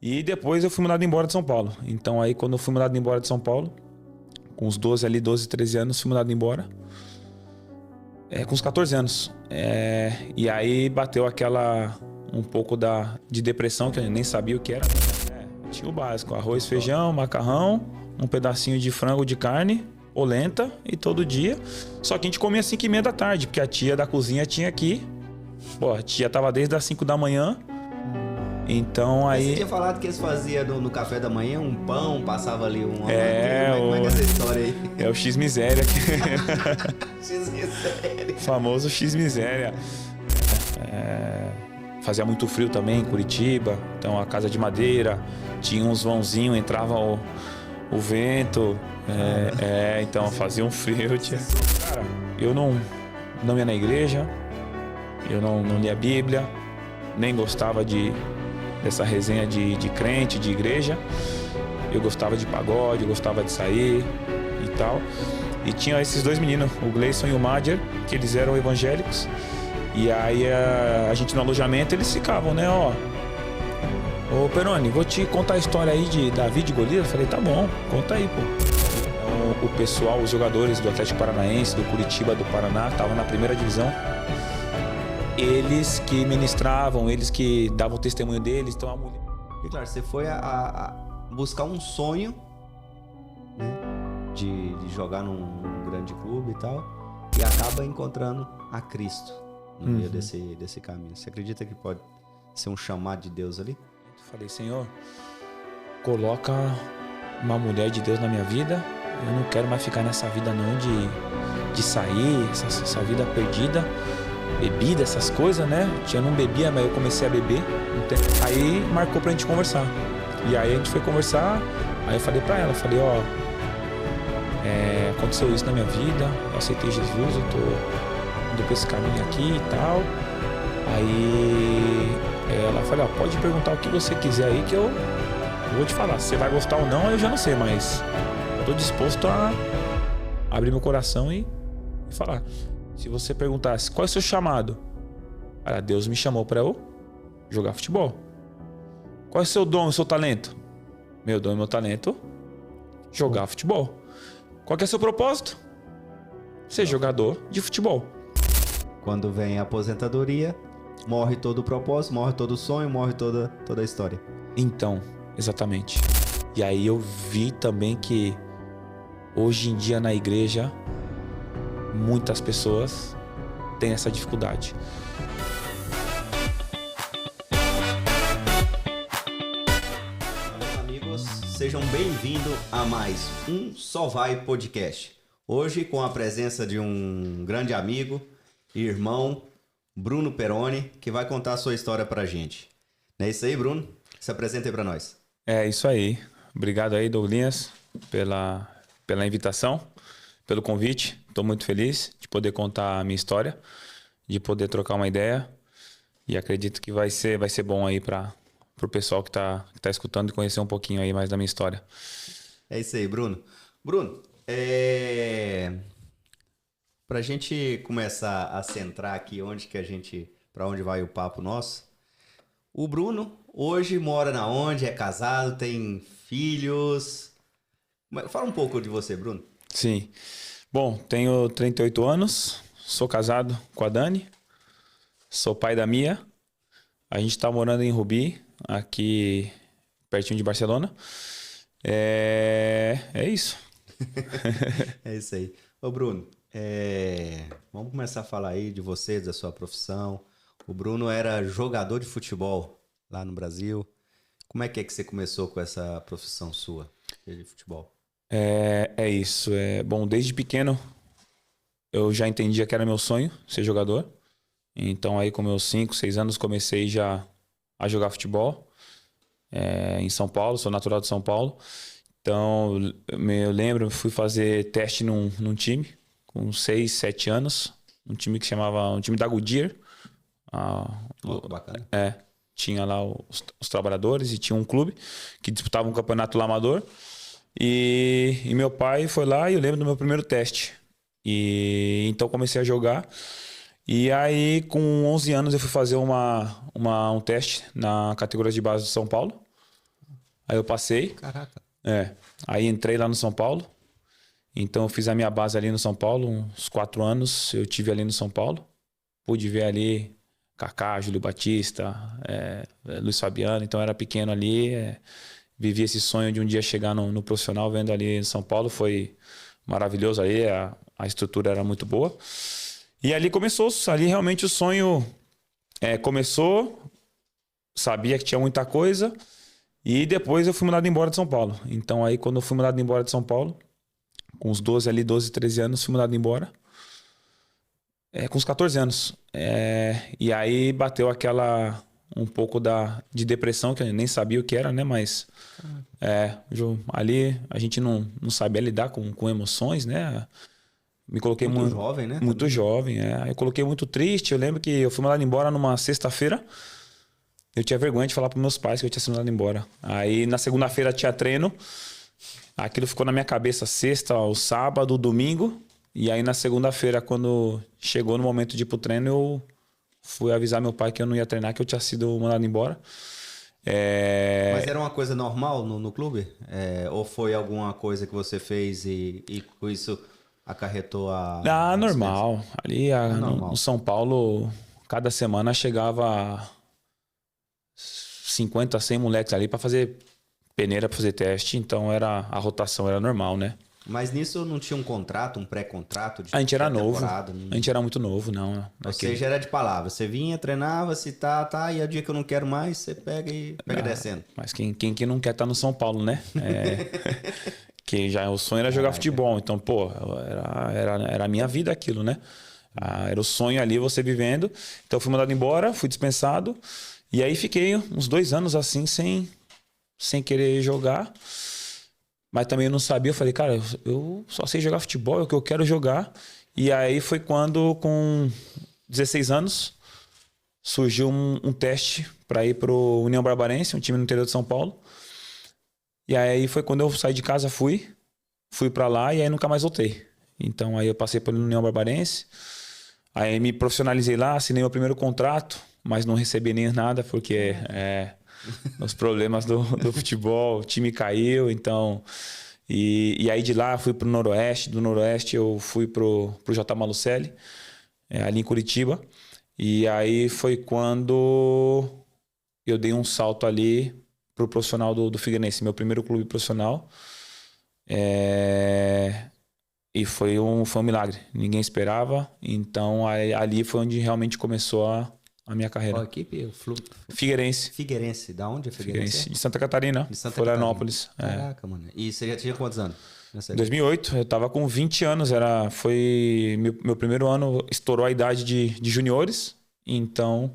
E depois eu fui mandado embora de São Paulo. Então aí quando eu fui mandado embora de São Paulo, com uns 12, 13 anos, fui mandado embora. Com uns 14 anos. E aí bateu um pouco de depressão, que eu nem sabia o que era. Tinha o básico, arroz, feijão, macarrão, um pedacinho de frango de carne, polenta e todo dia. Só que a gente comia às 5h30 da tarde, porque a tia da cozinha tinha aqui. Pô, a tia tava desde as 5 da manhã. Então aí... Você tinha falado que eles faziam no café da manhã um pão, passava ali uma como é que é essa história aí? É o X-Miséria. X-Miséria. Famoso X-Miséria. Fazia muito frio também em Curitiba, então a casa de madeira, tinha uns vãozinhos, entrava o vento, então fazia um frio. Cara, eu não ia na igreja, eu não lia a Bíblia, nem gostava dessa resenha de crente, de igreja. Eu gostava de pagode, eu gostava de sair e tal. E tinha esses dois meninos, o Gleison e o Madjer, que eles eram evangélicos. E aí a gente no alojamento, eles ficavam, né, ó. Ô Peroni, vou te contar a história aí de Davi de Golias. Eu falei, tá bom, conta aí, pô. Então, o pessoal, os jogadores do Atlético Paranaense, do Curitiba, do Paraná, estavam na primeira divisão. Eles que ministravam, eles que davam o testemunho deles. Então a mulher... E claro, você foi a buscar um sonho, né, de jogar num grande clube e tal, e acaba encontrando a Cristo no meio desse caminho. Você acredita que pode ser um chamado de Deus ali? Eu falei, Senhor, coloca uma mulher de Deus na minha vida. Eu não quero mais ficar nessa vida não de sair, essa vida perdida. Bebida, essas coisas, né? Eu não bebia, mas eu comecei a beber. Aí marcou pra gente conversar. E aí a gente foi conversar. Aí eu falei pra ela, ó, aconteceu isso na minha vida, eu aceitei Jesus, eu tô indo pra esse caminho aqui e tal. Aí ela falou, ó, pode perguntar o que você quiser aí que eu vou te falar. Se você vai gostar ou não, eu já não sei, mas eu tô disposto a abrir meu coração e falar. Se você perguntasse, qual é o seu chamado? Deus me chamou para eu jogar futebol. Qual é o seu dom, o seu talento? Meu dom e meu talento, jogar futebol. Qual que é o seu propósito? Ser jogador de futebol. Quando vem a aposentadoria, morre todo o propósito, morre todo o sonho, morre toda a história. Então, exatamente. E aí eu vi também que hoje em dia na igreja muitas pessoas têm essa dificuldade. Meus amigos, sejam bem-vindos a mais um Só Vai Podcast. Hoje com a presença de um grande amigo e irmão, Bruno Peroni, que vai contar a sua história pra gente. Não é isso aí, Bruno? Se apresenta aí pra nós. É isso aí. Obrigado aí, Douglas, pela invitação, pelo convite. Estou muito feliz de poder contar a minha história, de poder trocar uma ideia, e acredito que vai ser bom aí para o pessoal que tá escutando e conhecer um pouquinho aí mais da minha história. É isso aí, Bruno. Bruno, pra gente começar a centrar aqui para onde vai o papo nosso, o Bruno hoje mora na onde, é casado, tem filhos. Fala um pouco de você, Bruno. Sim. Bom, tenho 38 anos, sou casado com a Dani, sou pai da Mia. A gente tá morando em Rubi, aqui pertinho de Barcelona. É isso. É isso aí. Ô Bruno, vamos começar a falar aí de vocês, da sua profissão. O Bruno era jogador de futebol lá no Brasil. Como é que você começou com essa profissão sua de futebol? É isso. Bom, desde pequeno eu já entendia que era meu sonho ser jogador. Então aí com meus 5, 6 anos comecei já a jogar futebol em São Paulo, sou natural de São Paulo. Então eu lembro, fui fazer teste num time com 6, 7 anos, um time que chamava, um time da Goodyear. Bacana. Tinha lá os trabalhadores e tinha um clube que disputava um campeonato lá amador. E meu pai foi lá e eu lembro do meu primeiro teste. E então comecei a jogar. E aí com 11 anos eu fui fazer um teste na categoria de base de São Paulo. Aí eu passei. Caraca. Aí entrei lá no São Paulo. Então eu fiz a minha base ali no São Paulo, uns 4 anos eu tive ali no São Paulo. Pude ver ali Kaká, Júlio Batista, Luiz Fabiano. Então eu era pequeno ali, vivi esse sonho de um dia chegar no profissional vendo ali em São Paulo. Foi maravilhoso ali, a estrutura era muito boa. E ali começou, ali realmente o sonho começou, sabia que tinha muita coisa. E depois eu fui mandado embora de São Paulo. Então aí quando eu fui mandado embora de São Paulo, com uns 12, 13 anos, fui mandado embora. Com uns 14 anos. E aí bateu um pouco de depressão, que eu nem sabia o que era, né? Mas ali a gente não sabia lidar com emoções, né? Me coloquei muito jovem, né? Muito jovem, Eu coloquei muito triste. Eu lembro que eu fui mandado embora numa sexta-feira. Eu tinha vergonha de falar para meus pais que eu tinha sido mandado embora. Aí na segunda-feira tinha treino. Aquilo ficou na minha cabeça sexta, o sábado, o domingo. E aí na segunda-feira, quando chegou no momento de ir pro treino, eu fui avisar meu pai que eu não ia treinar, que eu tinha sido mandado embora. Mas era uma coisa normal no clube? Ou foi alguma coisa que você fez e com isso acarretou a... normal. Ali normal. No São Paulo, cada semana chegava 50, 100 moleques ali para fazer peneira, para fazer teste. Então a rotação era normal, né? Mas nisso não tinha um contrato, um pré-contrato? A gente era novo. A gente era muito novo, não. Ou seja, era de palavra. Você vinha, treinava, se tá, e o dia que eu não quero mais, você pega e pega descendo. Mas quem não quer estar no São Paulo, né? Que já o sonho era jogar futebol. Então, pô, era a minha vida aquilo, né? Era o sonho ali, você vivendo. Então, eu fui mandado embora, fui dispensado. E aí fiquei uns 2 anos assim, sem querer jogar. Mas também eu não sabia. Eu falei, cara, eu só sei jogar futebol, é o que eu quero jogar. E aí foi quando, com 16 anos, surgiu um teste para ir pro União Barbarense, um time no interior de São Paulo. E aí foi quando eu saí de casa, fui para lá e aí nunca mais voltei. Então aí eu passei pelo União Barbarense, aí me profissionalizei lá, assinei meu primeiro contrato, mas não recebi nem nada porque os problemas do futebol, o time caiu, então... E aí de lá fui pro Noroeste, do Noroeste eu fui pro J. Malucelli, ali em Curitiba. E aí foi quando eu dei um salto ali pro profissional do Figueirense, meu primeiro clube profissional. E foi um milagre, ninguém esperava. Então ali foi onde realmente começou a minha carreira. Qual equipe? Figueirense. Figueirense, da onde é Figueirense? De Santa Catarina, de Santa Florianópolis. Catarina. Caraca, mano. E você já tinha quantos anos? Em 2008, eu tava com 20 anos, foi meu primeiro ano, estourou a idade de juniores, então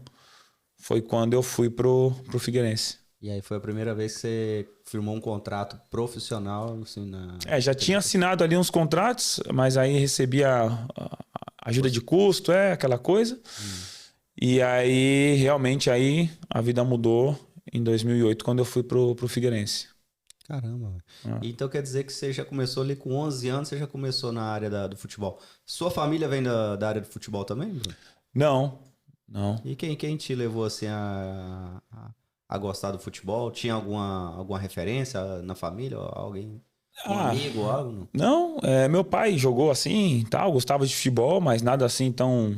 foi quando eu fui pro Figueirense. E aí foi a primeira vez que você firmou um contrato profissional, assim, já tinha assinado ali uns contratos, mas aí recebia ajuda de custo, aquela coisa. E aí, realmente, aí a vida mudou em 2008, quando eu fui pro Figueirense. Caramba. Então quer dizer que você já começou ali com 11 anos, você já começou na área do futebol. Sua família vem da área do futebol também, Bruno? Não. E quem te levou assim a gostar do futebol? Tinha alguma referência na família? Alguém, um amigo, algo? Não, meu pai jogou assim, tal, gostava de futebol, mas nada assim tão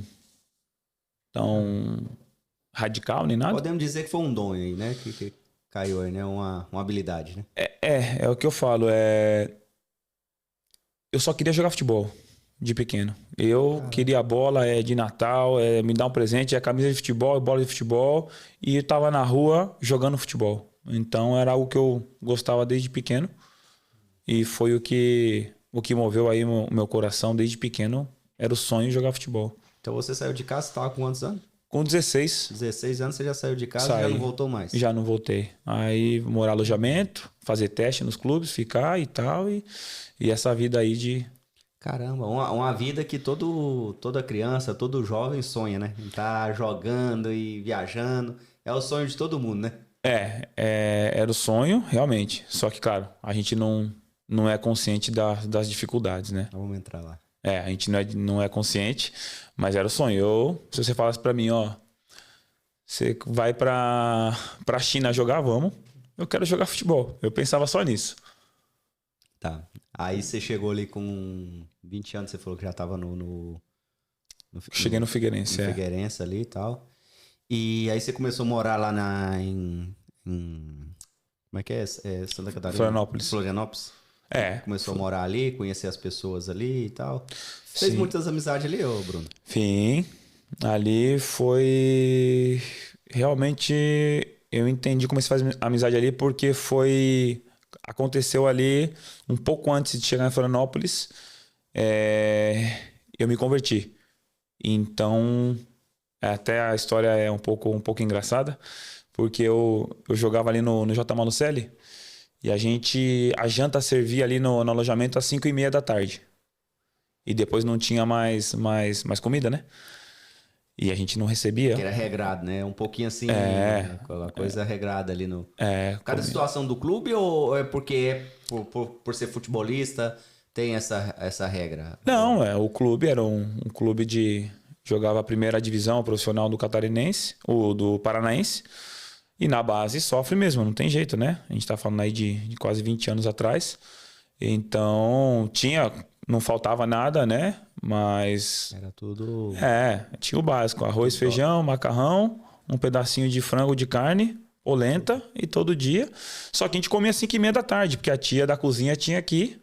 radical nem nada. Podemos dizer que foi um dom aí, né? Que caiu aí, né? Uma habilidade, né? É o que eu falo. Eu só queria jogar futebol de pequeno. Eu queria a bola de Natal, me dar um presente, a camisa de futebol, bola de futebol. E eu tava na rua jogando futebol. Então era algo que eu gostava desde pequeno. E foi o que moveu aí o meu coração desde pequeno. Era o sonho de jogar futebol. Então você saiu de casa, você estava com quantos anos? Com 16. 16 anos você já saiu de casa e já não voltou mais? Já não voltei. Aí morar alojamento, fazer teste nos clubes, ficar e tal. E essa vida aí de... Caramba, uma vida que toda criança, todo jovem sonha, né? Tá jogando e viajando. É o sonho de todo mundo, né? Era o sonho, realmente. Só que, claro, a gente não é consciente das dificuldades, né? Vamos entrar lá. A gente não é consciente, mas era o sonho. Se você falasse pra mim, ó, você vai pra China jogar, vamos. eu quero jogar futebol. Eu pensava só nisso. Tá. Aí você chegou ali com 20 anos, você falou que já tava Cheguei no Figueirense, no Figueirense ali e tal. E aí você começou a morar lá como é que é? Santa Catarina? Florianópolis. Começou a morar ali, conhecer as pessoas ali e tal. Fez muitas amizades ali, ô Bruno? Sim. Ali foi... Realmente eu entendi como se faz amizade ali, porque aconteceu ali um pouco antes de chegar em Florianópolis. Eu me converti. Então, até a história é um pouco engraçada, porque eu jogava ali no J. Malucelli e a janta servia ali no alojamento às 5:30 da tarde. E depois não tinha mais comida, né? E a gente não recebia. Que era regrado, né? Um pouquinho assim, aquela coisa regrada ali no... Cada situação do clube ou é porque por ser futebolista tem essa regra? Não, o clube era um clube jogava a primeira divisão profissional do Catarinense, ou do Paranaense, e na base sofre mesmo, não tem jeito, né? A gente tá falando aí de quase 20 anos atrás. Então, não faltava nada, né? Mas... Era tudo... tinha o básico, arroz, feijão, macarrão, um pedacinho de frango de carne, polenta, e todo dia. Só que a gente comia às 5:30 da tarde, porque a tia da cozinha tinha aqui.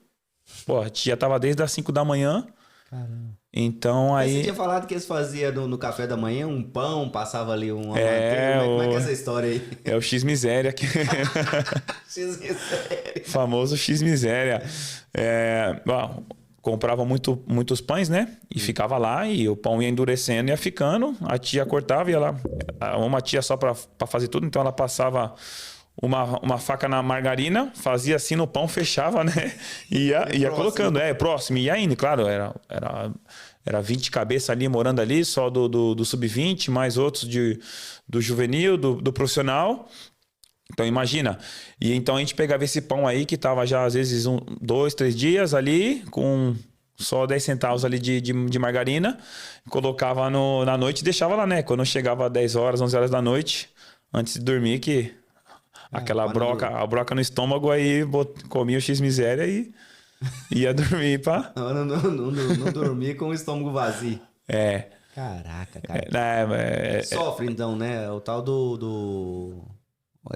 Pô, a tia tava desde as 5 da manhã. Caramba. Então aí... Você tinha falado que eles faziam no café da manhã um pão, passava ali uma manteiga. Como é que é essa história aí? É o X-miséria. X-miséria. Famoso X-miséria. Comprava muitos pães, né? E ficava lá e o pão ia endurecendo e ia ficando. A tia cortava e uma tia só para fazer tudo. Então ela passava uma faca na margarina, fazia assim no pão, fechava, né? Ia colocando. Próximo. E ainda, claro, era 20 cabeças ali morando ali, só do sub-20, mais outros do juvenil, do profissional. Então imagina. E então a gente pegava esse pão aí que tava já às vezes 2, 3 dias ali com só 10 centavos ali de margarina, colocava na noite e deixava lá, né? Quando chegava 10 horas, 11 horas da noite, antes de dormir, que aquela a broca no estômago, aí comia o X-miséria e ia dormir, pá. Não dormir com o estômago vazio. Caraca, cara. Sofre então, né? O tal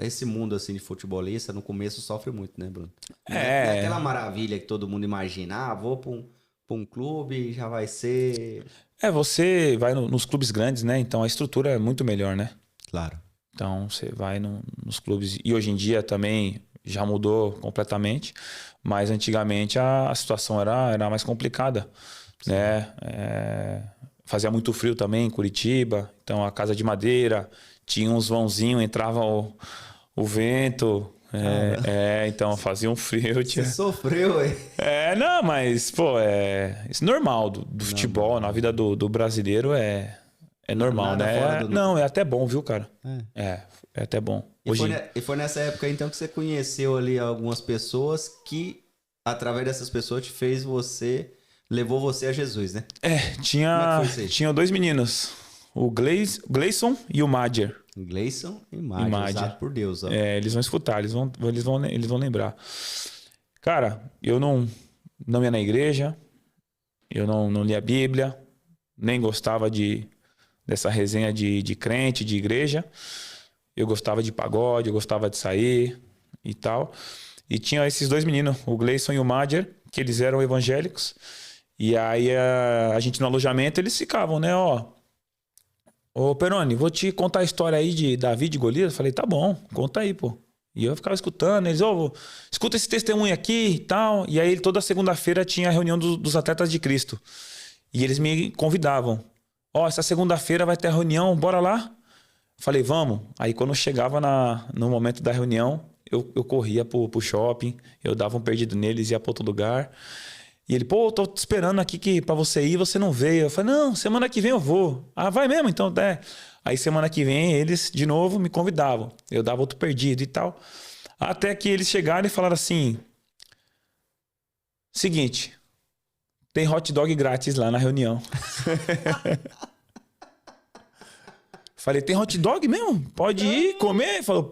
esse mundo assim de futebolista no começo sofre muito, né, Bruno? Não é aquela maravilha que todo mundo imagina. Vou pra um clube, já vai ser... Você vai nos clubes grandes, né? Então a estrutura é muito melhor, né? Claro. Então você vai nos clubes... E hoje em dia também já mudou completamente. Mas antigamente a situação era mais complicada, né? Fazia muito frio também em Curitiba. Então a casa de madeira... Tinha uns vãozinhos, entrava o vento. Então fazia um frio. Você sofreu, hein? Não, mas, pô, isso é normal do futebol, na vida do brasileiro é normal, né? Não, é até bom, viu, cara? É até bom. E foi nessa época, então, que você conheceu ali algumas pessoas que, através dessas pessoas, levou você a Jesus, né? Tinha 2 meninos. O Gleison e o Madger. Gleison e Madger, usado por Deus. Ó. Eles vão escutar, eles vão lembrar. Cara, eu não ia na igreja, eu não lia a Bíblia, nem gostava dessa resenha de crente, de igreja. Eu gostava de pagode, eu gostava de sair e tal. E tinha esses 2 meninos, o Gleison e o Madger, que eles eram evangélicos. E aí a gente no alojamento, eles ficavam, né, Ô, Peroni, vou te contar a história aí de Davi e de Golias. Eu falei, tá bom, conta aí, pô. E eu ficava escutando, eles, escuta esse testemunho aqui e tal. E aí toda segunda-feira tinha a reunião dos atletas de Cristo. E eles me convidavam. Essa segunda-feira vai ter a reunião, bora lá? Falei, vamos. Aí quando chegava no momento da reunião, eu corria pro shopping, eu dava um perdido neles, ia pra outro lugar. E ele, tô te esperando aqui pra você ir, você não veio. Eu falei, não, semana que vem eu vou. Vai mesmo? Então, Aí semana que vem eles, de novo, me convidavam. Eu dava outro perdido e tal. Até que eles chegaram e falaram assim, seguinte, tem hot dog grátis lá na reunião. Falei, tem hot dog mesmo? Pode ir comer? Falou,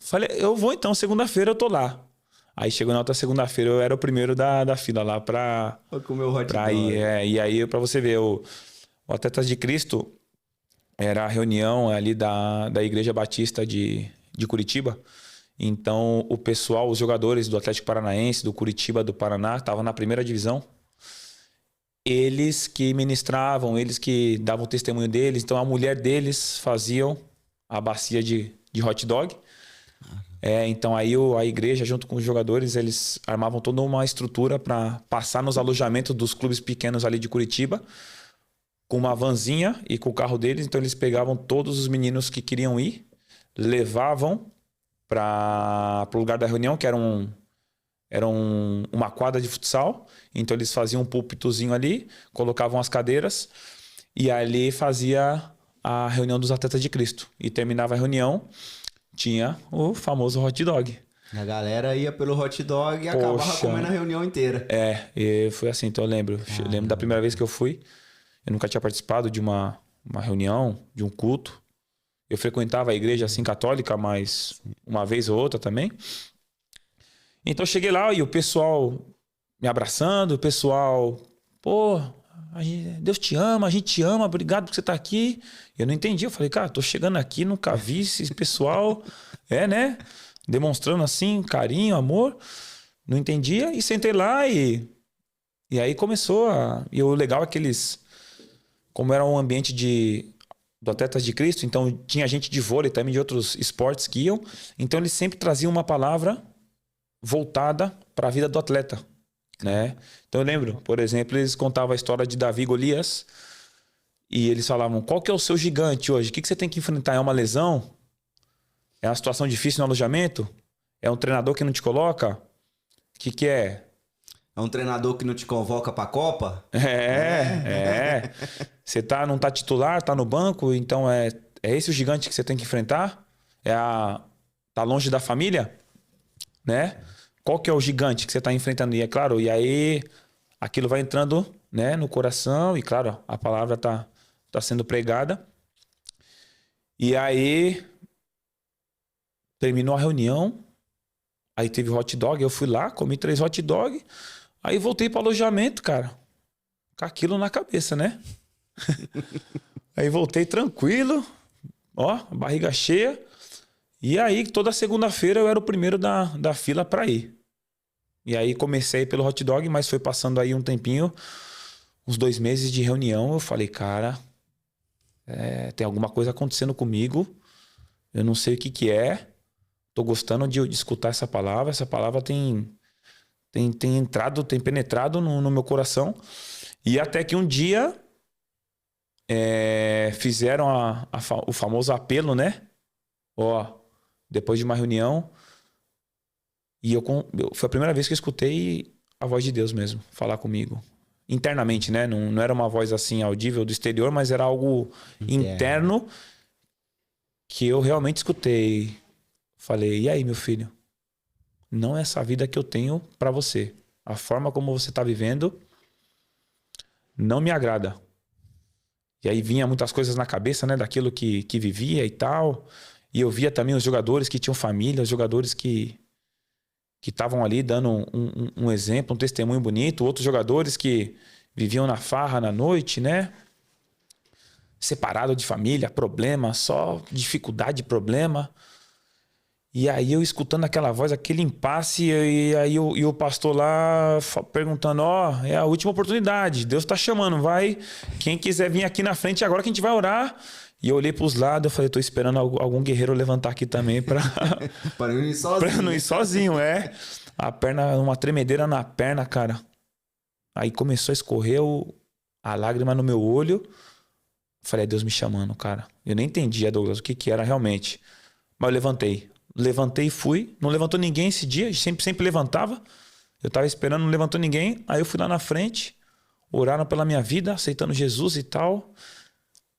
Falei, eu vou então, segunda-feira eu tô lá. Aí chegou na outra segunda-feira, eu era o primeiro da fila lá pra comer o hot dog. ir. E aí, pra você ver, o Atletas de Cristo era a reunião ali da Igreja Batista de Curitiba. Então, o pessoal, os jogadores do Atlético Paranaense, do Curitiba, do Paraná, estavam na primeira divisão. Eles que ministravam, eles que davam o testemunho deles. Então, a mulher deles faziam a bacia de hot dog. Então aí a igreja, junto com os jogadores, eles armavam toda uma estrutura para passar nos alojamentos dos clubes pequenos ali de Curitiba, com uma vanzinha e com o carro deles. Então eles pegavam todos os meninos que queriam ir, levavam para o lugar da reunião, que era uma quadra de futsal. Então eles faziam um púlpitozinho ali, colocavam as cadeiras e ali fazia a reunião dos Atletas de Cristo. E terminava a reunião, tinha o famoso hot dog. A galera ia pelo hot dog e acabava comendo a reunião inteira. E foi assim, então eu lembro. Eu lembro da primeira vez que eu fui. Eu nunca tinha participado de uma reunião, de um culto. Eu frequentava a igreja assim católica, mas uma vez ou outra também. Então eu cheguei lá e o pessoal me abraçando, o pessoal, pô, Deus te ama, a gente te ama, obrigado por você estar aqui. Eu não entendi, eu falei, cara, tô chegando aqui, nunca vi esse pessoal, né? Demonstrando assim, carinho, amor. Não entendia e sentei lá e aí começou E o legal é que eles, como era um ambiente do Atletas de Cristo, então tinha gente de vôlei também, de outros esportes que iam, então eles sempre traziam uma palavra voltada para a vida do atleta, né? Então eu lembro, por exemplo, eles contavam a história de Davi e Golias e eles falavam, qual que é o seu gigante hoje? O que você tem que enfrentar? É uma lesão? É uma situação difícil no alojamento? É um treinador que não te coloca? O que é? É um treinador que não te convoca pra Copa? Você não tá titular, tá no banco, então é esse o gigante que você tem que enfrentar? Tá longe da família? Né? Qual que é o gigante que você tá enfrentando? E é claro, e aí aquilo vai entrando, né, no coração e claro, a palavra tá sendo pregada. E aí terminou a reunião, aí teve hot dog, eu fui lá, comi 3 hot dog, aí voltei pro alojamento, cara, com aquilo na cabeça, né? Aí voltei tranquilo, barriga cheia. E aí, toda segunda-feira eu era o primeiro da fila para ir. E aí comecei pelo hot dog, mas foi passando aí um tempinho, uns 2 meses de reunião. Eu falei, cara, tem alguma coisa acontecendo comigo. Eu não sei o que é. Tô gostando de escutar essa palavra. Essa palavra tem entrado, tem penetrado no meu coração. E até que um dia fizeram o famoso apelo, né? Depois de uma reunião. E foi a primeira vez que eu escutei a voz de Deus mesmo falar comigo. Internamente, né? Não era uma voz assim audível do exterior, mas era algo interno que eu realmente escutei. Falei, e aí, meu filho? Não é essa vida que eu tenho pra você. A forma como você tá vivendo não me agrada. E aí vinha muitas coisas na cabeça, né? Daquilo que vivia e tal. E eu via também os jogadores que tinham família, os jogadores que estavam ali dando um exemplo, um testemunho bonito. Outros jogadores que viviam na farra na noite, né? Separado de família, problema, só dificuldade, problema. E aí eu escutando aquela voz, aquele impasse, e aí o pastor lá perguntando, é a última oportunidade, Deus tá chamando, vai, quem quiser vir aqui na frente agora que a gente vai orar. E eu olhei pros lados, eu falei, tô esperando algum guerreiro levantar aqui também pra não ir sozinho. Pra não ir sozinho, A perna, uma tremedeira na perna, cara. Aí começou a escorrer a lágrima no meu olho. Falei, é Deus me chamando, cara. Eu nem entendia, Douglas, o que era realmente. Mas eu levantei e fui. Não levantou ninguém esse dia, sempre levantava. Eu tava esperando, não levantou ninguém. Aí eu fui lá na frente, oraram pela minha vida, aceitando Jesus e tal.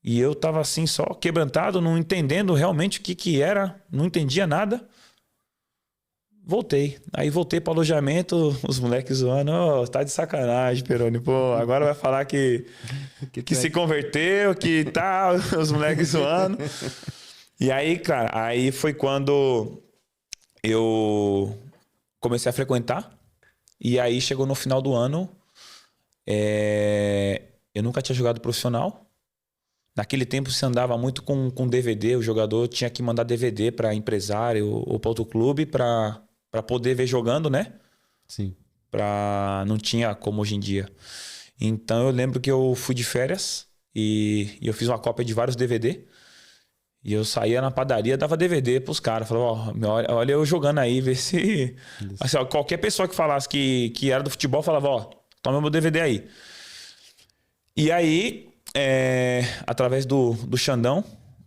E eu tava assim, só quebrantado, não entendendo realmente o que era, não entendia nada. Voltei. Aí voltei pro alojamento, os moleques zoando, tá de sacanagem, Peroni. Pô, agora vai falar que se converteu, que tá, os moleques zoando. E aí, cara, aí foi quando eu comecei a frequentar. E aí chegou no final do ano, eu nunca tinha jogado profissional. Naquele tempo se andava muito com DVD, o jogador tinha que mandar DVD para empresário ou para outro clube para poder ver jogando, né? Sim. Não tinha como hoje em dia. Então eu lembro que eu fui de férias e eu fiz uma cópia de vários DVD. E eu saía na padaria, dava DVD pros caras. Falava, olha eu jogando aí, vê se... Assim, ó, qualquer pessoa que falasse que era do futebol, falava, ó, toma meu DVD aí. E aí, através do Xandão,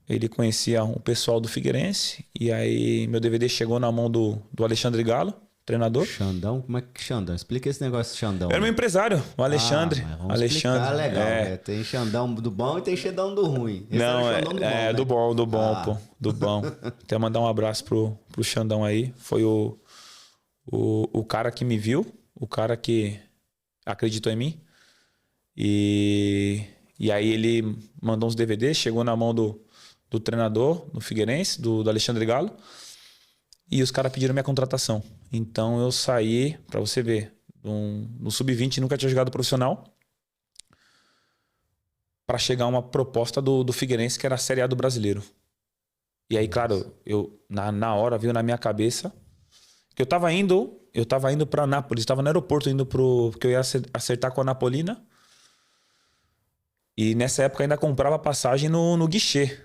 ele conhecia um pessoal do Figueirense. E aí meu DVD chegou na mão do Alexandre Galo, treinador. Xandão? Como é que Xandão? Explica esse negócio de Xandão. Era meu empresário, o Alexandre. Alexandre. Legal, né? Tem Xandão do bom e tem Xandão do ruim. Esse não, era o Xandão do bom, né? do bom, pô. Do bom. Até mandar um abraço pro Xandão aí. Foi o cara que me viu, o cara que acreditou em mim. E aí ele mandou uns DVDs, chegou na mão do treinador, do Figueirense, do Alexandre Galo. E os caras pediram minha contratação. Então eu saí, pra você ver, no Sub-20 nunca tinha jogado profissional. Pra chegar uma proposta do Figueirense, que era a Série A do Brasileiro. E aí, claro, eu na hora veio na minha cabeça que eu tava indo pra Anápolis, tava no aeroporto indo porque eu ia acertar com a Napolina. E nessa época ainda comprava passagem no guichê,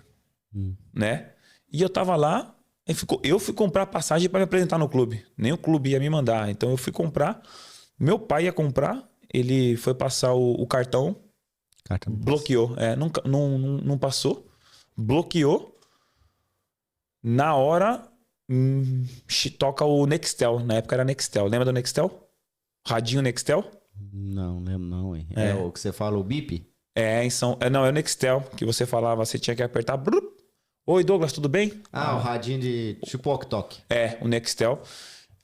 né? E eu tava lá. Eu fui comprar passagem para me apresentar no clube. Nem o clube ia me mandar. Então eu fui comprar. Meu pai ia comprar. Ele foi passar o cartão. Bloqueou. Não passou. Bloqueou. Na hora, toca o Nextel. Na época era Nextel. Lembra do Nextel? Radinho Nextel? Não, lembro não, hein? É o que você fala, o bip? Não, é o Nextel. Que você falava, você tinha que apertar... Oi, Douglas, tudo bem? O radinho de tipo walk-talk. O Nextel.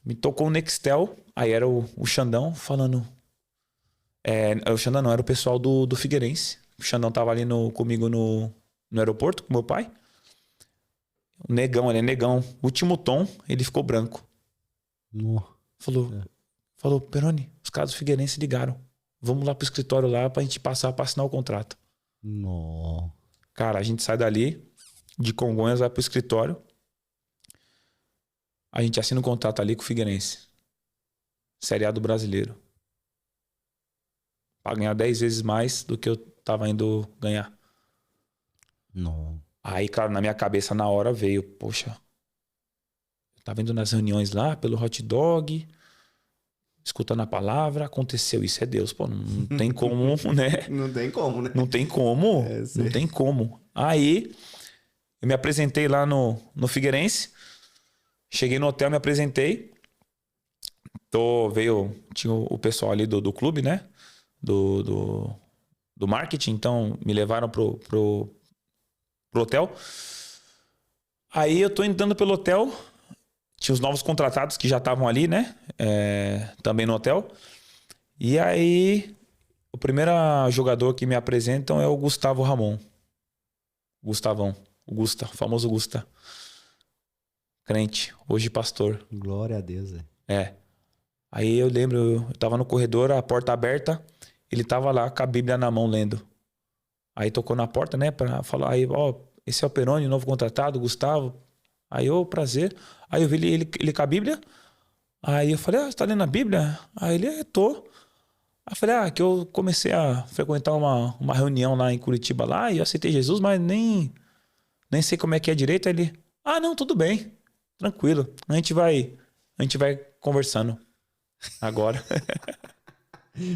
Me tocou o Nextel. Aí era o Xandão falando... o Xandão não, era o pessoal do Figueirense. O Xandão tava ali comigo no aeroporto, com meu pai. O negão, ele é negão. Último tom, ele ficou branco. Falou, Peroni, os caras do Figueirense ligaram. Vamos lá pro escritório lá pra gente passar pra assinar o contrato. Cara, a gente sai dali... de Congonhas, vai pro escritório. A gente assina um contrato ali com o Figueirense. Série A do Brasileiro. Pra ganhar 10 vezes mais do que eu tava indo ganhar. Aí, claro, na minha cabeça, na hora veio, poxa, eu tava indo nas reuniões lá, pelo hot dog, escutando a palavra, aconteceu, isso é Deus, pô, não tem como, né? Não tem como, né? Não tem como, não tem como. Aí... eu me apresentei lá no Figueirense. Cheguei no hotel, me apresentei. Tinha o pessoal ali do clube, né? Do marketing. Então, me levaram pro hotel. Aí, eu tô entrando pelo hotel. Tinha os novos contratados que já estavam ali, né? Também no hotel. E aí, o primeiro jogador que me apresentam é o Gustavo Ramon. Gustavão. O Gusta, o famoso Gusta. Crente, hoje pastor. Glória a Deus, Aí eu lembro, eu tava no corredor, a porta aberta, ele tava lá com a Bíblia na mão lendo. Aí tocou na porta, né, pra falar, aí, esse é o Peroni, novo contratado, Gustavo. Aí, prazer. Aí eu vi ele com a Bíblia. Aí eu falei, você tá lendo a Bíblia? Aí ele, tô. Aí eu falei, que eu comecei a frequentar uma reunião lá em Curitiba lá e eu aceitei Jesus, mas nem sei como é que é direito. Aí ele, não, tudo bem, tranquilo. A gente vai conversando agora.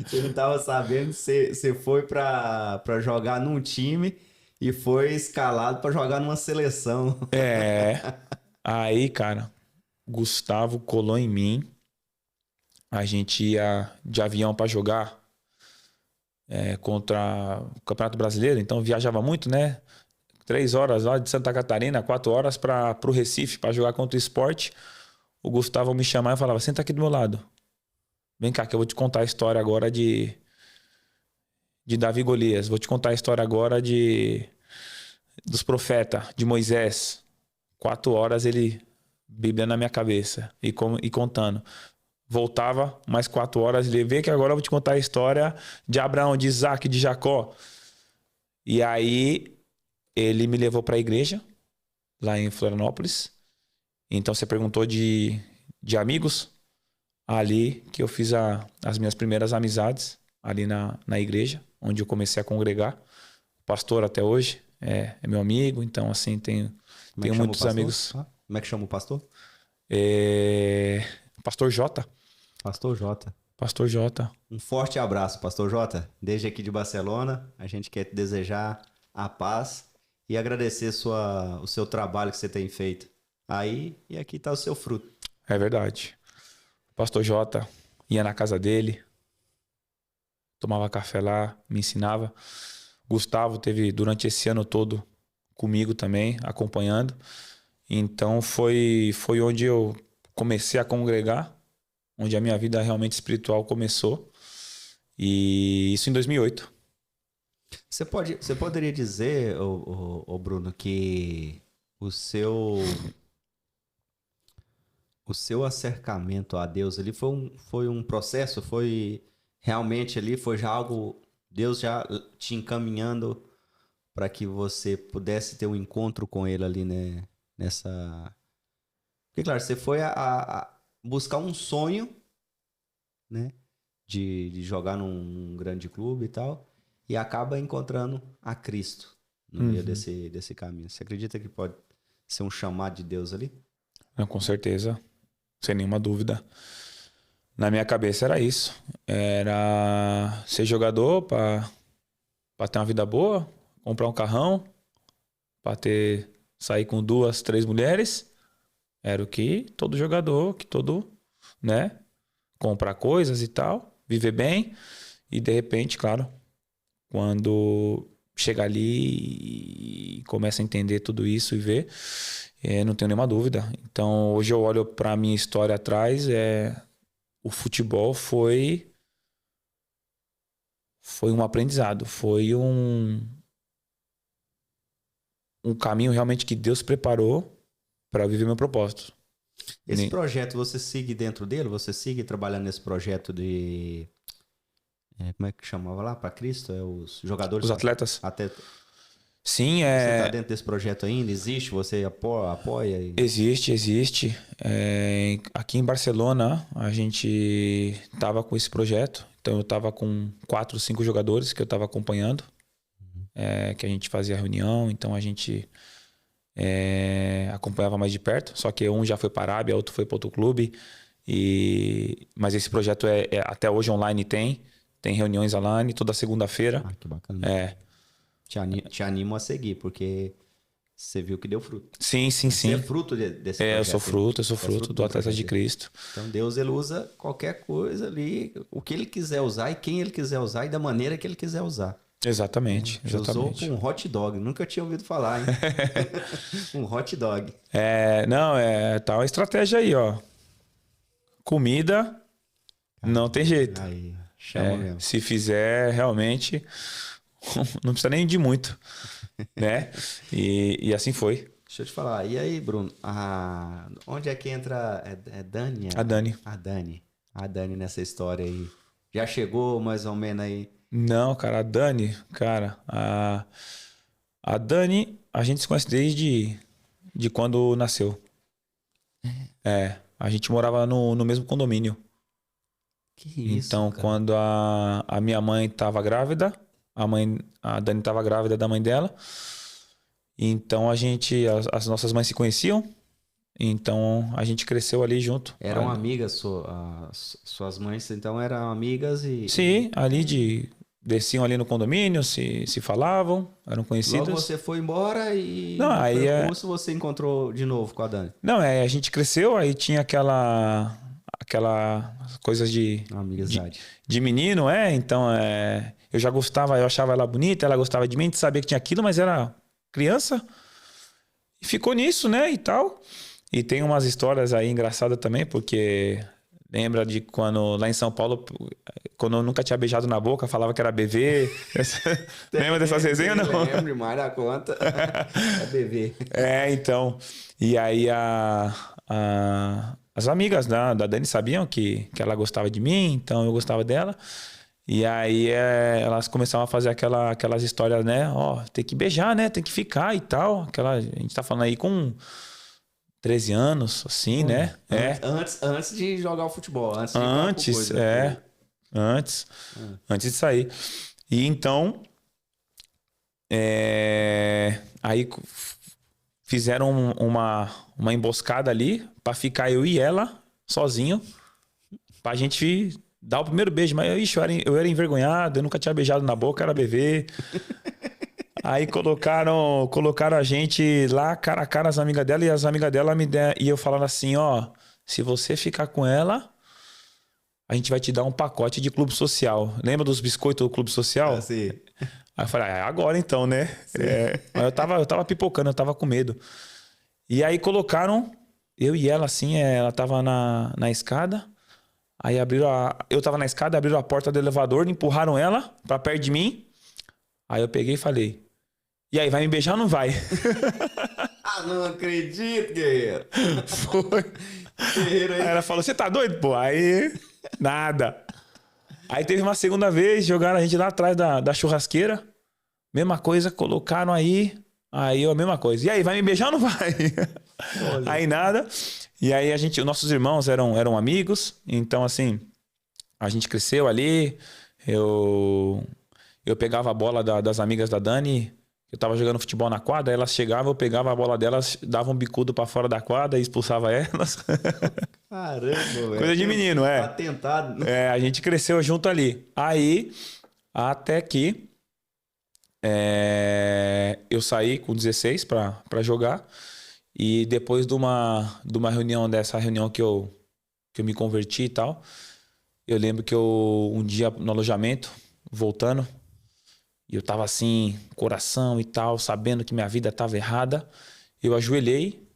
Você não tava sabendo, você foi pra jogar num time e foi escalado pra jogar numa seleção. Aí, cara, Gustavo colou em mim. A gente ia de avião pra jogar contra o Campeonato Brasileiro. Então viajava muito, né? 3 horas lá de Santa Catarina, 4 horas pro Recife para jogar contra o Sport. O Gustavo me chamava e falava, senta aqui do meu lado. Vem cá que eu vou te contar a história agora de Davi e Golias. Vou te contar a história agora dos profetas, de Moisés. 4 horas ele Bíblia na minha cabeça e contando. Voltava mais 4 horas, levei que agora eu vou te contar a história de Abraão, de Isaac, de Jacó. E aí ele me levou para a igreja, lá em Florianópolis. Então você perguntou de amigos, ali que eu fiz as minhas primeiras amizades, ali na igreja, onde eu comecei a congregar. O pastor até hoje é meu amigo, então assim, tenho muitos amigos. Como é que chama o pastor? Pastor Jota. Pastor Jota. Pastor Jota. Um forte abraço, Pastor Jota. Desde aqui de Barcelona, a gente quer te desejar a paz e agradecer o seu trabalho que você tem feito. Aí, e aqui está o seu fruto. É verdade. Pastor Jota ia na casa dele, tomava café lá, me ensinava. Gustavo teve durante esse ano todo comigo também, acompanhando. Então foi onde eu comecei a congregar, onde a minha vida realmente espiritual começou. E isso em 2008. Você poderia dizer, ô Bruno, que o seu acercamento a Deus ali foi um processo? Foi realmente ali, foi já algo, Deus já te encaminhando para que você pudesse ter um encontro com Ele ali, né? Porque, claro, você foi a buscar um sonho, né? De jogar num grande clube e tal, e acaba encontrando a Cristo no meio desse caminho. Você acredita que pode ser um chamado de Deus ali? Não, com certeza, sem nenhuma dúvida. Na minha cabeça era isso. Era ser jogador para ter uma vida boa, comprar um carrão, para sair com 2, 3 mulheres. Era o que todo jogador, né? Comprar coisas e tal, viver bem. E de repente, claro, quando chega ali e começa a entender tudo isso e ver, não tenho nenhuma dúvida. Então, hoje eu olho para a minha história atrás, o futebol foi um aprendizado, foi um caminho realmente que Deus preparou para viver meu propósito. Esse projeto, você segue dentro dele? Você segue trabalhando nesse projeto de... como é que chamava lá? Para Cristo? Os jogadores? Os atletas? Sim, Você está dentro desse projeto ainda? Existe? Você apoia? Existe. Aqui em Barcelona, a gente estava com esse projeto. Então, eu estava com 4, 5 jogadores que eu estava acompanhando. Que a gente fazia reunião. Então, a gente acompanhava mais de perto. Só que um já foi para a Arábia, outro foi para outro clube. Mas esse projeto até hoje online tem reuniões online toda segunda-feira. Que bacana. Te animo a seguir, porque você viu que deu fruto. Sim. Você é fruto desse projeto. Eu sou fruto do Atletas de Cristo. Então Deus, ele usa qualquer coisa ali, o que ele quiser usar e quem ele quiser usar e da maneira que ele quiser usar. Exatamente. Usou com um hot dog, nunca tinha ouvido falar, hein? Um hot dog. Tá uma estratégia aí, ó. Comida, não tem jeito. Aí, chama mesmo. Se fizer, realmente, não precisa nem de muito, né? E assim foi. Deixa eu te falar, e aí, Bruno, onde é que entra Dani? A Dani. A Dani nessa história aí. Já chegou mais ou menos aí? Não, cara, a Dani, a gente se conhece desde quando nasceu. A gente morava no mesmo condomínio. Que isso, então, cara. Quando a minha mãe estava grávida, a Dani estava grávida da mãe dela. Então as nossas mães se conheciam. Então a gente cresceu ali junto. Eram amigas, suas mães então eram amigas e... Sim, desciam ali no condomínio, se falavam, eram conhecidas. Logo você foi embora e não, aí curso você encontrou de novo com a Dani? Não, a gente cresceu, aí tinha aquela coisa de menino, então eu já gostava, eu achava ela bonita, ela gostava de mim, a gente sabia que tinha aquilo, mas era criança e ficou nisso, né, e tal. E tem umas histórias aí engraçadas também, porque lembra de quando lá em São Paulo, quando eu nunca tinha beijado na boca, falava que era bebê. Lembra dessas resenhas, não? Lembro demais da conta. É bebê. Então. E aí as amigas da Dani sabiam que ela gostava de mim, então eu gostava dela. E aí elas começavam a fazer aquelas histórias, né? Ó, tem que beijar, né? Tem que ficar e tal. A gente tá falando aí com 13 anos, assim, né? Antes de jogar o futebol, antes de Antes de sair. E então, aí fizeram uma emboscada ali pra ficar eu e ela sozinho, pra gente dar o primeiro beijo. Mas eu era envergonhado, eu nunca tinha beijado na boca, era bebê. Aí colocaram a gente lá, cara a cara, as amigas dela, e as amigas dela e eu falando assim, ó, se você ficar com ela, a gente vai te dar um pacote de clube social. Lembra dos biscoitos do clube social? Sim. Aí eu falei, agora então, né? Mas eu tava pipocando, eu tava com medo. E aí colocaram eu e ela assim, ela tava na escada. Aí eu tava na escada, abriram a porta do elevador, empurraram ela pra perto de mim. Aí eu peguei e falei, e aí, vai me beijar ou não vai? Não acredito, guerreiro. Foi. Aí ela falou, você tá doido, pô? Aí, nada. Aí teve uma segunda vez, jogaram a gente lá atrás da churrasqueira. Mesma coisa, colocaram aí a mesma coisa. E aí, vai me beijar ou não vai? Olha. Aí nada. E aí os nossos irmãos eram amigos. Então, assim, a gente cresceu ali. Eu pegava a bola das amigas da Dani. Eu tava jogando futebol na quadra, elas chegavam, eu pegava a bola delas, dava um bicudo pra fora da quadra e expulsava elas. Caramba, velho. Coisa de menino, Atentado. A gente cresceu junto ali. Aí, até que eu saí com 16 pra jogar. E depois de uma reunião, dessa reunião que eu me converti e tal, eu lembro que um dia no alojamento, voltando, e eu tava assim, coração e tal, sabendo que minha vida tava errada. Eu ajoelhei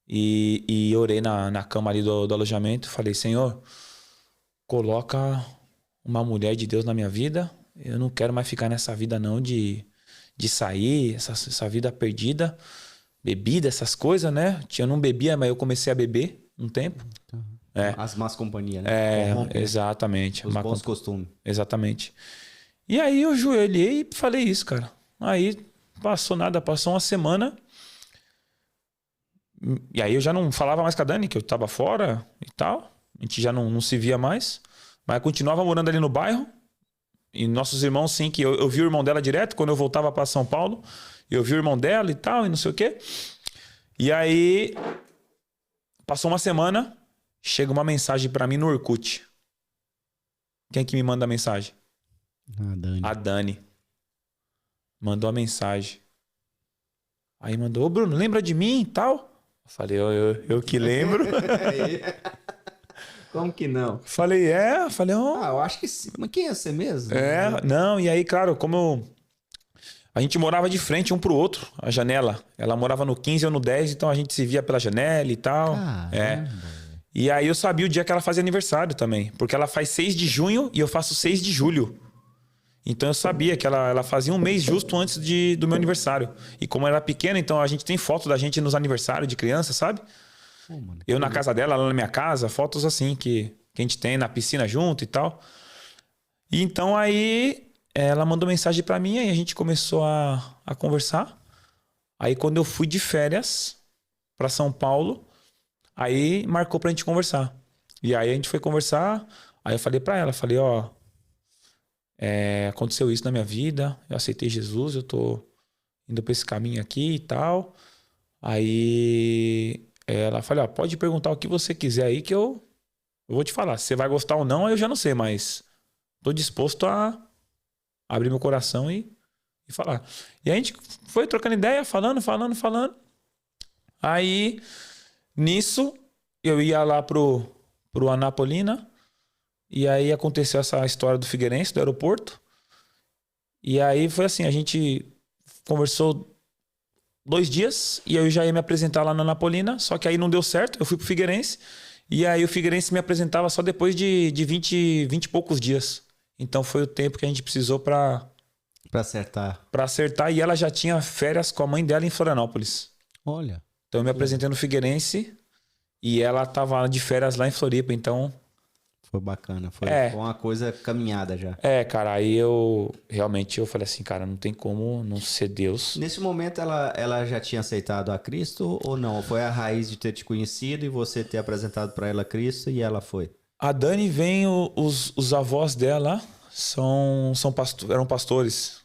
e orei na cama ali do alojamento. Falei, Senhor, coloca uma mulher de Deus na minha vida. Eu não quero mais ficar nessa vida não de sair, essa vida perdida. Bebida, essas coisas, né? Eu não bebia, mas eu comecei a beber um tempo. As más companhias, né? Exatamente. Os bons costumes. Exatamente. E aí eu ajoelhei e falei isso, cara. Aí passou uma semana. E aí eu já não falava mais com a Dani, que eu tava fora e tal. A gente já não se via mais. Mas eu continuava morando ali no bairro. E nossos irmãos, sim, que eu vi o irmão dela direto. Quando eu voltava para São Paulo, eu vi o irmão dela e tal, e não sei o quê. E aí passou uma semana, chega uma mensagem para mim no Orkut. Quem que me manda a mensagem? A Dani. Mandou a mensagem. Aí mandou, ô Bruno, lembra de mim e tal? Eu falei, eu que lembro. Como que não? Falei, eu acho que sim. Mas quem é você mesmo? Não, e aí, claro, a gente morava de frente um pro outro, a janela. Ela morava no 15 ou no 10, então a gente se via pela janela e tal. E aí eu sabia o dia que ela fazia aniversário também, porque ela faz 6 de junho e eu faço 6 de julho. Então eu sabia que ela fazia um mês justo antes do meu aniversário. E como ela era pequena, então a gente tem foto da gente nos aniversários de criança, sabe? Mano, eu na casa dela, ela na minha casa, fotos assim que a gente tem na piscina junto e tal. E então aí ela mandou mensagem pra mim e a gente começou a conversar. Aí quando eu fui de férias pra São Paulo, aí marcou pra gente conversar. E aí a gente foi conversar, aí eu falei pra ela, falei, ó, aconteceu isso na minha vida, eu aceitei Jesus, eu tô indo pra esse caminho aqui e tal. Aí ela falou, ó, pode perguntar o que você quiser aí que eu vou te falar. Se você vai gostar ou não, eu já não sei, mas tô disposto a abrir meu coração e falar. E a gente foi trocando ideia, falando. Aí, nisso, eu ia lá pro Anapolina. E aí aconteceu essa história do Figueirense, do aeroporto. E aí foi assim, a gente conversou 2 dias e eu já ia me apresentar lá na Anapolina. Só que aí não deu certo, eu fui pro Figueirense. E aí o Figueirense me apresentava só depois de 20 e poucos dias. Então foi o tempo que a gente precisou pra acertar. E ela já tinha férias com a mãe dela em Florianópolis. Olha. Então eu me apresentei no Figueirense E ela tava de férias lá em Floripa, então... Foi bacana, foi uma coisa caminhada já. Cara, aí eu falei assim, cara, não tem como não ser Deus. Nesse momento ela já tinha aceitado a Cristo ou não? Foi a raiz de ter te conhecido e você ter apresentado para ela Cristo e ela foi? A Dani vem, os avós dela eram pastores.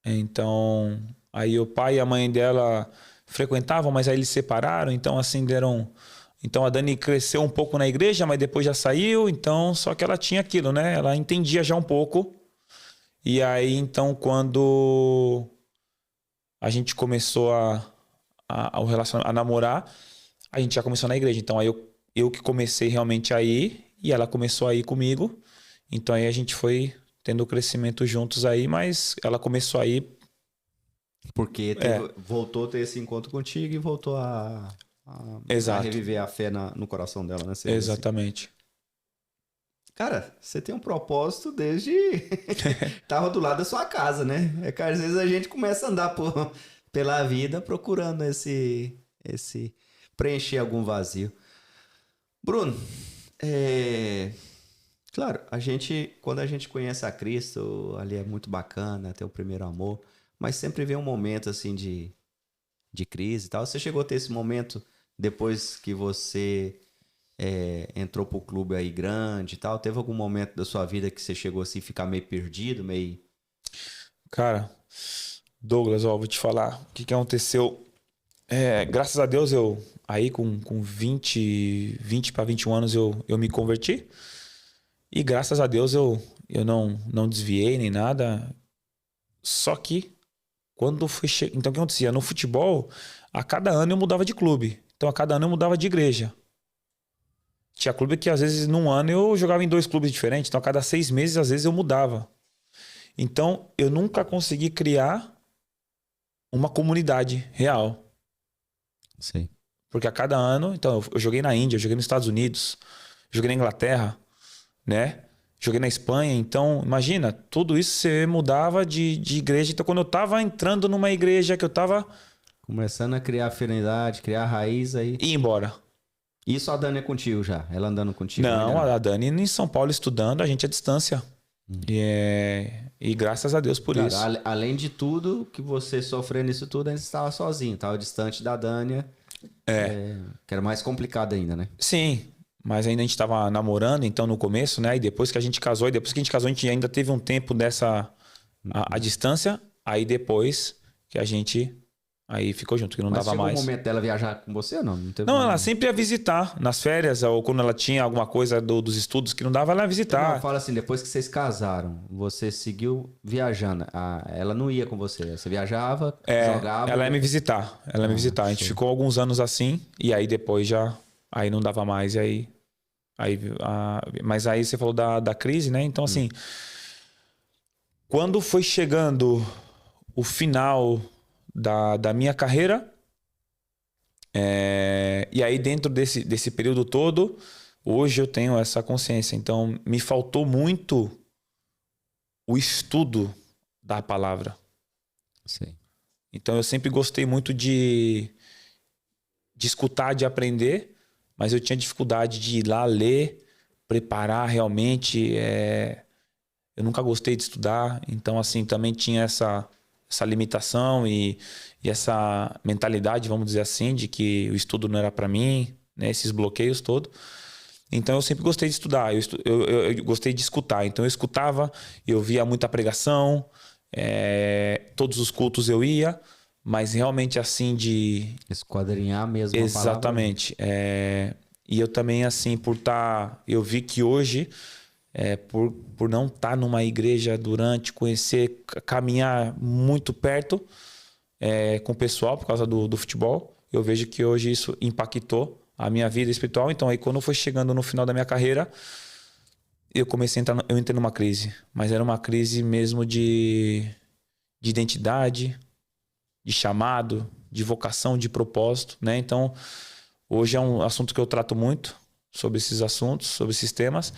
Então, aí o pai e a mãe dela frequentavam, mas aí eles separaram, então assim deram... Então a Dani cresceu um pouco na igreja, mas depois já saiu, então só que ela tinha aquilo, né? Ela entendia já um pouco. E aí então quando a gente começou a namorar, a gente já começou na igreja. Então aí eu que comecei realmente a ir e ela começou a ir comigo. Então aí a gente foi tendo crescimento juntos aí, mas ela começou a ir... Porque voltou a ter esse encontro contigo e voltou a reviver a fé no coração dela, né? Exatamente. Assim. Cara, você tem um propósito desde... Tava do lado da sua casa, né? É que às vezes a gente começa a andar pela vida procurando esse preencher algum vazio. Bruno, claro, quando a gente conhece a Cristo, ali é muito bacana, ter o primeiro amor, mas sempre vem um momento assim de crise e tal. Você chegou a ter esse momento depois que você entrou pro clube aí grande e tal? Teve algum momento da sua vida que você chegou assim a ficar meio perdido, meio... Cara, Douglas, vou te falar o que aconteceu. Graças a Deus, eu aí com 20 para 21 anos eu me converti. E graças a Deus eu não desviei nem nada. Só que quando foi então o que acontecia? No futebol, a cada ano eu mudava de clube. Então a cada ano eu mudava de igreja. Tinha clube que às vezes num ano eu jogava em 2 clubes diferentes. Então a cada 6 meses às vezes eu mudava. Então eu nunca consegui criar uma comunidade real. Sim. Porque a cada ano, então eu joguei na Índia, eu joguei nos Estados Unidos, joguei na Inglaterra, né? Joguei na Espanha. Então, imagina, tudo isso você mudava de igreja. Então, quando eu tava entrando numa igreja que eu tava... Começando a criar afinidade, criar raiz aí... Ia embora. Isso a Dani é contigo já? Ela andando contigo? Não, a Dani em São Paulo estudando, a gente à distância. E graças a Deus por isso. Além de tudo que você sofrendo isso tudo, a gente estava sozinho. Estava distante da Dani. Que era mais complicado ainda, né? Sim. Mas ainda a gente estava namorando, então, no começo, né? E depois que a gente casou, a gente ainda teve um tempo dessa... A distância. Aí depois que a gente... Aí ficou junto, que não dava mais. Mas chegou o momento dela viajar com você ou não? Não, ela sempre ia visitar nas férias, ou quando ela tinha alguma coisa dos estudos que não dava, ela ia visitar. Não, fala assim, depois que vocês casaram, você seguiu viajando. Ela não ia com você, você viajava, jogava... Ela ia me visitar, A gente ficou alguns anos assim, e aí depois já... Aí não dava mais, mas aí você falou da crise, né? Então, assim, quando foi chegando o final da minha carreira, e aí dentro desse período todo, hoje eu tenho essa consciência. Então, me faltou muito o estudo da palavra. Sim. Então, eu sempre gostei muito de escutar, de aprender, mas eu tinha dificuldade de ir lá ler, preparar realmente. Eu nunca gostei de estudar, então assim também tinha essa limitação e essa mentalidade, vamos dizer assim, de que o estudo não era para mim, né? Esses bloqueios todos. Então eu sempre gostei de estudar, eu gostei de escutar. Então eu escutava, eu via muita pregação, todos os cultos eu ia. Mas realmente assim de... Esquadrinhar mesmo. Exatamente. E eu também assim, eu vi que hoje, por não estar numa igreja conhecer, caminhar muito perto com o pessoal por causa do futebol, eu vejo que hoje isso impactou a minha vida espiritual. Então aí quando foi chegando no final da minha carreira, eu entrei numa crise. Mas era uma crise mesmo de identidade, de chamado, de vocação, de propósito, né? Então, hoje é um assunto que eu trato muito, sobre esses assuntos, sobre esses temas.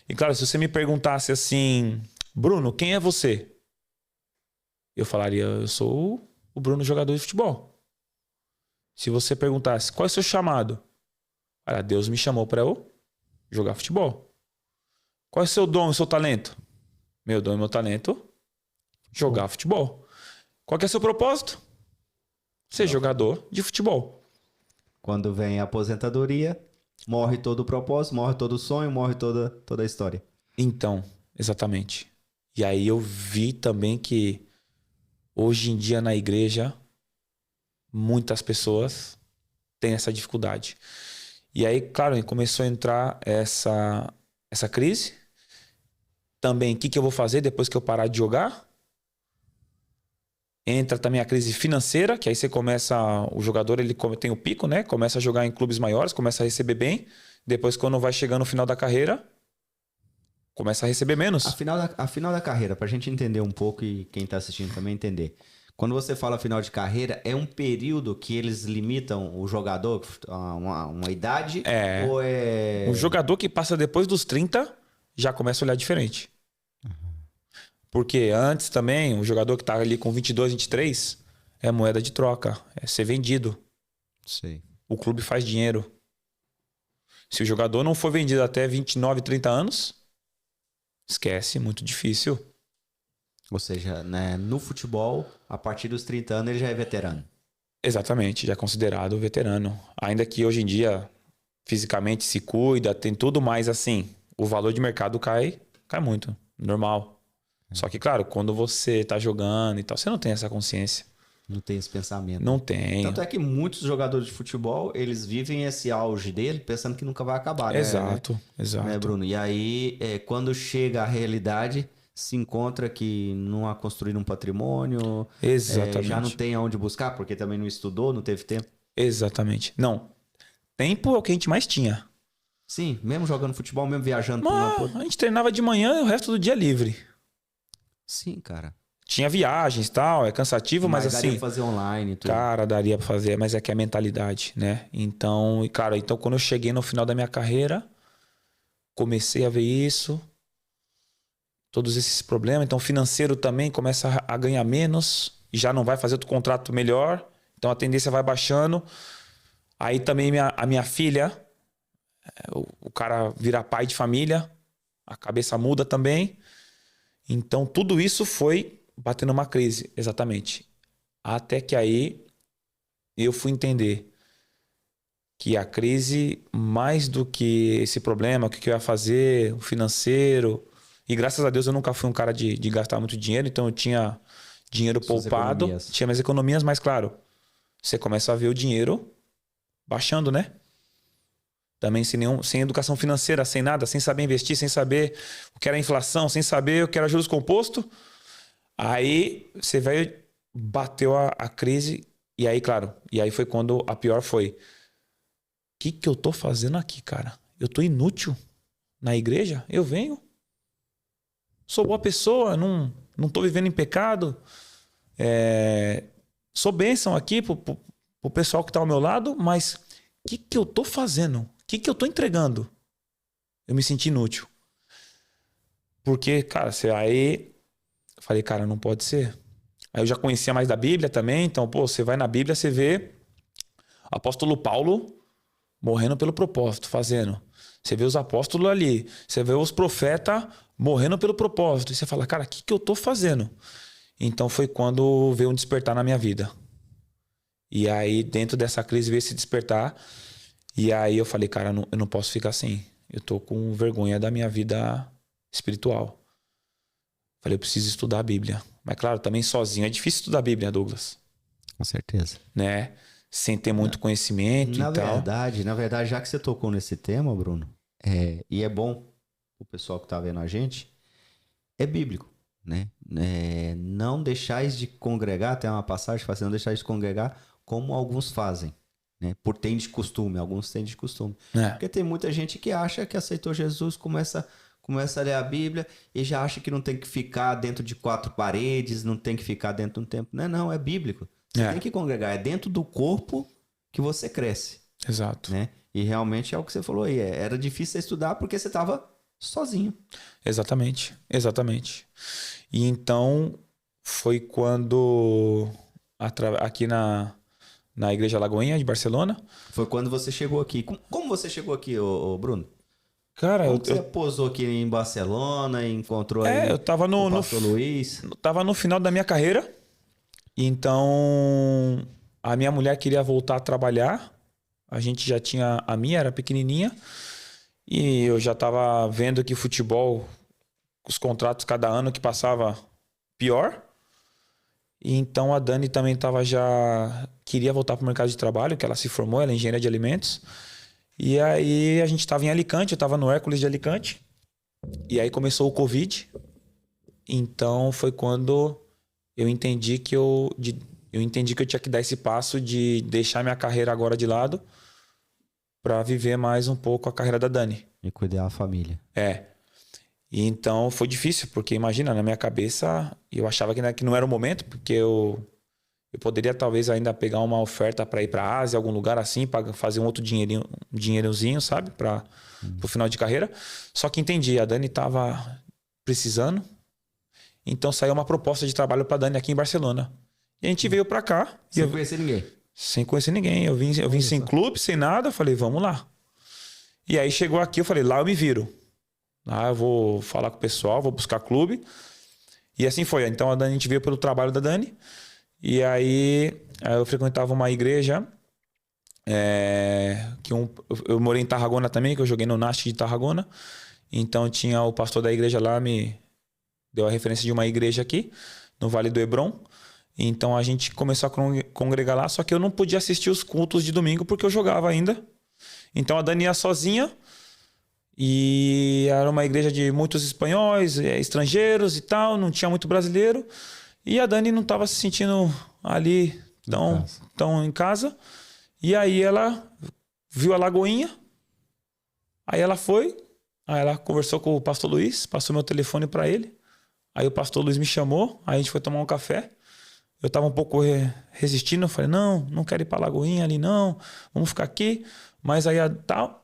E claro, se você me perguntasse assim, Bruno, quem é você? Eu falaria, eu sou o Bruno, jogador de futebol. Se você perguntasse, qual é o seu chamado? Cara, Deus me chamou para eu jogar futebol. Qual é o seu dom e o seu talento? Meu dom e meu talento? Jogar futebol. Qual que é o seu propósito? Ser jogador de futebol. Quando vem a aposentadoria, morre todo o propósito, morre todo o sonho, morre toda a história. Então, exatamente. E aí eu vi também que hoje em dia na igreja muitas pessoas têm essa dificuldade. E aí, claro, começou a entrar essa crise. Também, o que eu vou fazer depois que eu parar de jogar? Entra também a crise financeira, que aí você começa... O jogador ele tem o pico, né? Começa a jogar em clubes maiores, começa a receber bem. Depois, quando vai chegando no final da carreira, começa a receber menos. A final da carreira, pra gente entender um pouco e quem tá assistindo também entender. Quando você fala final de carreira, é um período que eles limitam o jogador a uma idade? Ou é... O jogador que passa depois dos 30 já começa a olhar diferente. Porque antes também, o jogador que tá ali com 22, 23, é moeda de troca. É ser vendido. Sei. O clube faz dinheiro. Se o jogador não for vendido até 29, 30 anos, esquece, muito difícil. Ou seja, né, no futebol, a partir dos 30 anos, ele já é veterano. Exatamente, já é considerado veterano. Ainda que hoje em dia, fisicamente se cuida, tem tudo mais assim. O valor de mercado cai muito. Normal. Só que, claro, quando você tá jogando e tal, você não tem essa consciência. Não tem esse pensamento. Não tem. Tanto é que muitos jogadores de futebol, eles vivem esse auge dele pensando que nunca vai acabar, né? Exato, exato. Né, Bruno? E aí, quando chega a realidade, se encontra que não há construído um patrimônio. Exatamente. Já não tem aonde buscar, porque também não estudou, não teve tempo. Exatamente. Não. Tempo é o que a gente mais tinha. Sim, mesmo jogando futebol, mesmo viajando. Mas a gente treinava de manhã e o resto do dia livre. Sim, cara. Tinha viagens e tal, é cansativo, mas assim... daria pra fazer online e tudo. Cara, daria pra fazer, mas é que é a mentalidade, né? Então, e cara, então quando eu cheguei no final da minha carreira, comecei a ver isso, todos esses problemas. Então, financeiro também começa a ganhar menos, e já não vai fazer outro contrato melhor, então a tendência vai baixando. Aí também a minha filha, o cara vira pai de família, a cabeça muda também. Então, tudo isso foi batendo uma crise, exatamente. Até que aí eu fui entender que a crise, mais do que esse problema, o que eu ia fazer, o financeiro... E graças a Deus eu nunca fui um cara de gastar muito dinheiro, então eu tinha dinheiro poupado, tinha minhas economias, mas claro, você começa a ver o dinheiro baixando, né? Também sem educação financeira, sem nada, sem saber investir, sem saber o que era inflação, sem saber o que era juros compostos. Aí você veio, bateu a crise e aí, claro, e aí foi quando a pior foi. O que eu tô fazendo aqui, cara? Eu tô inútil na igreja? Eu venho. Sou boa pessoa, não tô vivendo em pecado. Sou bênção aqui pro pessoal que tá ao meu lado, mas o que eu tô fazendo? O que eu tô entregando? Eu me senti inútil. Porque, cara, aí eu falei, cara, não pode ser. Aí eu já conhecia mais da Bíblia também, então, pô, você vai na Bíblia, você vê o apóstolo Paulo morrendo pelo propósito, fazendo. Você vê os apóstolos ali, você vê os profetas morrendo pelo propósito. E você fala, cara, o que eu tô fazendo? Então foi quando veio um despertar na minha vida. E aí, dentro dessa crise, veio esse despertar. E aí eu falei, cara, eu não posso ficar assim. Eu tô com vergonha da minha vida espiritual. Falei, eu preciso estudar a Bíblia. Mas claro, também sozinho. É difícil estudar a Bíblia, Douglas. Com certeza. Né? Sem ter muito conhecimento e tal. Na verdade, já que você tocou nesse tema, Bruno, e é bom o pessoal que tá vendo a gente, é bíblico, né? Não deixais de congregar, tem uma passagem que fala assim, não deixais de congregar como alguns fazem. Né? Por tem de costume, alguns têm de costume. Porque tem muita gente que acha que aceitou Jesus, começa a ler a Bíblia e já acha que não tem que ficar dentro de 4 paredes, não tem que ficar dentro de um templo. Não, é bíblico. Você tem que congregar, é dentro do corpo que você cresce. Exato. Né? E realmente é o que você falou aí, era difícil você estudar porque você estava sozinho. Exatamente. E então foi quando aqui na na Igreja Lagoinha de Barcelona. Foi quando você chegou aqui. Como você chegou aqui, ô Bruno? Cara, Como você posou aqui em Barcelona e encontrou aí eu tava o pastor Luiz? Tava no final da minha carreira. Então, a minha mulher queria voltar a trabalhar. A gente já tinha... A minha era pequenininha. E eu já tava vendo que futebol, os contratos cada ano que passava, pior. E então a Dani também queria voltar pro mercado de trabalho, que ela se formou, ela é engenheira de alimentos. E aí a gente estava em Alicante, eu estava no Hércules de Alicante. E aí começou o Covid. Então foi quando eu entendi que eu tinha que dar esse passo de deixar minha carreira agora de lado para viver mais um pouco a carreira da Dani. E cuidar da família. E então foi difícil, porque imagina, na minha cabeça eu achava que não era o momento, porque eu poderia talvez ainda pegar uma oferta para ir para a Ásia, algum lugar assim, para fazer um outro dinheirozinho, sabe? Para o final de carreira. Só que entendi, a Dani estava precisando. Então saiu uma proposta de trabalho para a Dani aqui em Barcelona. E a gente veio para cá. Sem conhecer ninguém? Sem conhecer ninguém. Eu vim sem clube, sem nada. Falei, vamos lá. E aí chegou aqui, eu falei, lá eu me viro. Lá eu vou falar com o pessoal, vou buscar clube. E assim foi. Então a gente veio pelo trabalho da Dani. E aí eu frequentava uma igreja eu morei em Tarragona também, que eu joguei no Nastic de Tarragona. Então tinha o pastor da igreja lá, me deu a referência de uma igreja aqui, no Vale do Hebron. Então a gente começou a congregar lá, só que eu não podia assistir os cultos de domingo porque eu jogava ainda. Então a Dani ia sozinha e era uma igreja de muitos espanhóis, estrangeiros e tal, não tinha muito brasileiro. E a Dani não estava se sentindo ali tão em casa. E aí ela viu a Lagoinha. Aí ela foi. Aí ela conversou com o pastor Luiz. Passou meu telefone para ele. Aí o pastor Luiz me chamou. Aí a gente foi tomar um café. Eu estava um pouco resistindo. Eu falei, não quero ir para a Lagoinha ali não. Vamos ficar aqui. Mas aí Aí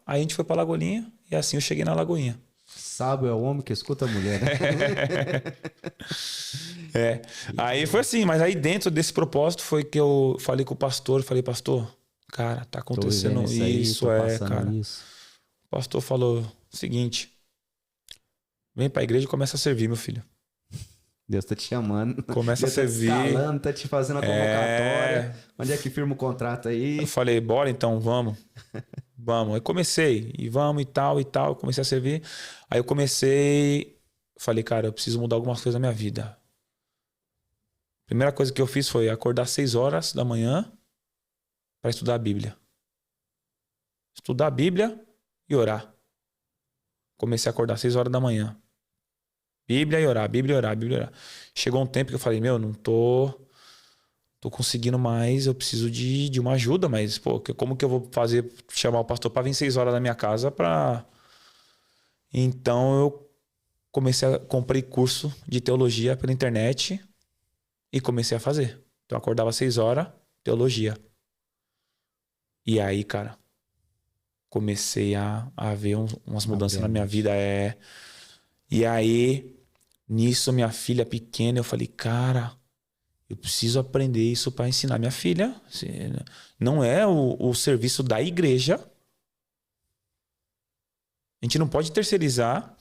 a gente foi para a Lagoinha. E assim eu cheguei na Lagoinha. Sábio é o homem que escuta a mulher, né? Aí foi assim, mas aí dentro desse propósito foi que eu falei com o pastor, falei, pastor, cara, tá acontecendo isso, cara. Isso. O pastor falou o seguinte, vem pra igreja e começa a servir, meu filho. Deus tá te chamando. Começa Deus a servir. Tá te escalando, tá te fazendo a convocatória. Onde é que firma o contrato aí? Eu falei, bora então, vamos. Vamos. Aí comecei, e vamos e tal. Eu comecei a servir. Aí eu falei, cara, eu preciso mudar algumas coisas na minha vida. Primeira coisa que eu fiz foi acordar 6 horas da manhã para estudar a Bíblia. Estudar a Bíblia e orar. Comecei a acordar 6 horas da manhã. Bíblia e orar, Bíblia e orar, Bíblia e orar. Chegou um tempo que eu falei, não tô conseguindo mais, eu preciso de uma ajuda, mas como que eu vou chamar o pastor para vir 6 horas na minha casa para... Então eu comprei curso de teologia pela internet e comecei a fazer. Então eu acordava 6 horas, teologia. E aí, cara, comecei a ver umas mudanças na minha vida. E aí, nisso, minha filha pequena, eu falei, cara, eu preciso aprender isso para ensinar minha filha. Não é o serviço da igreja. A gente não pode terceirizar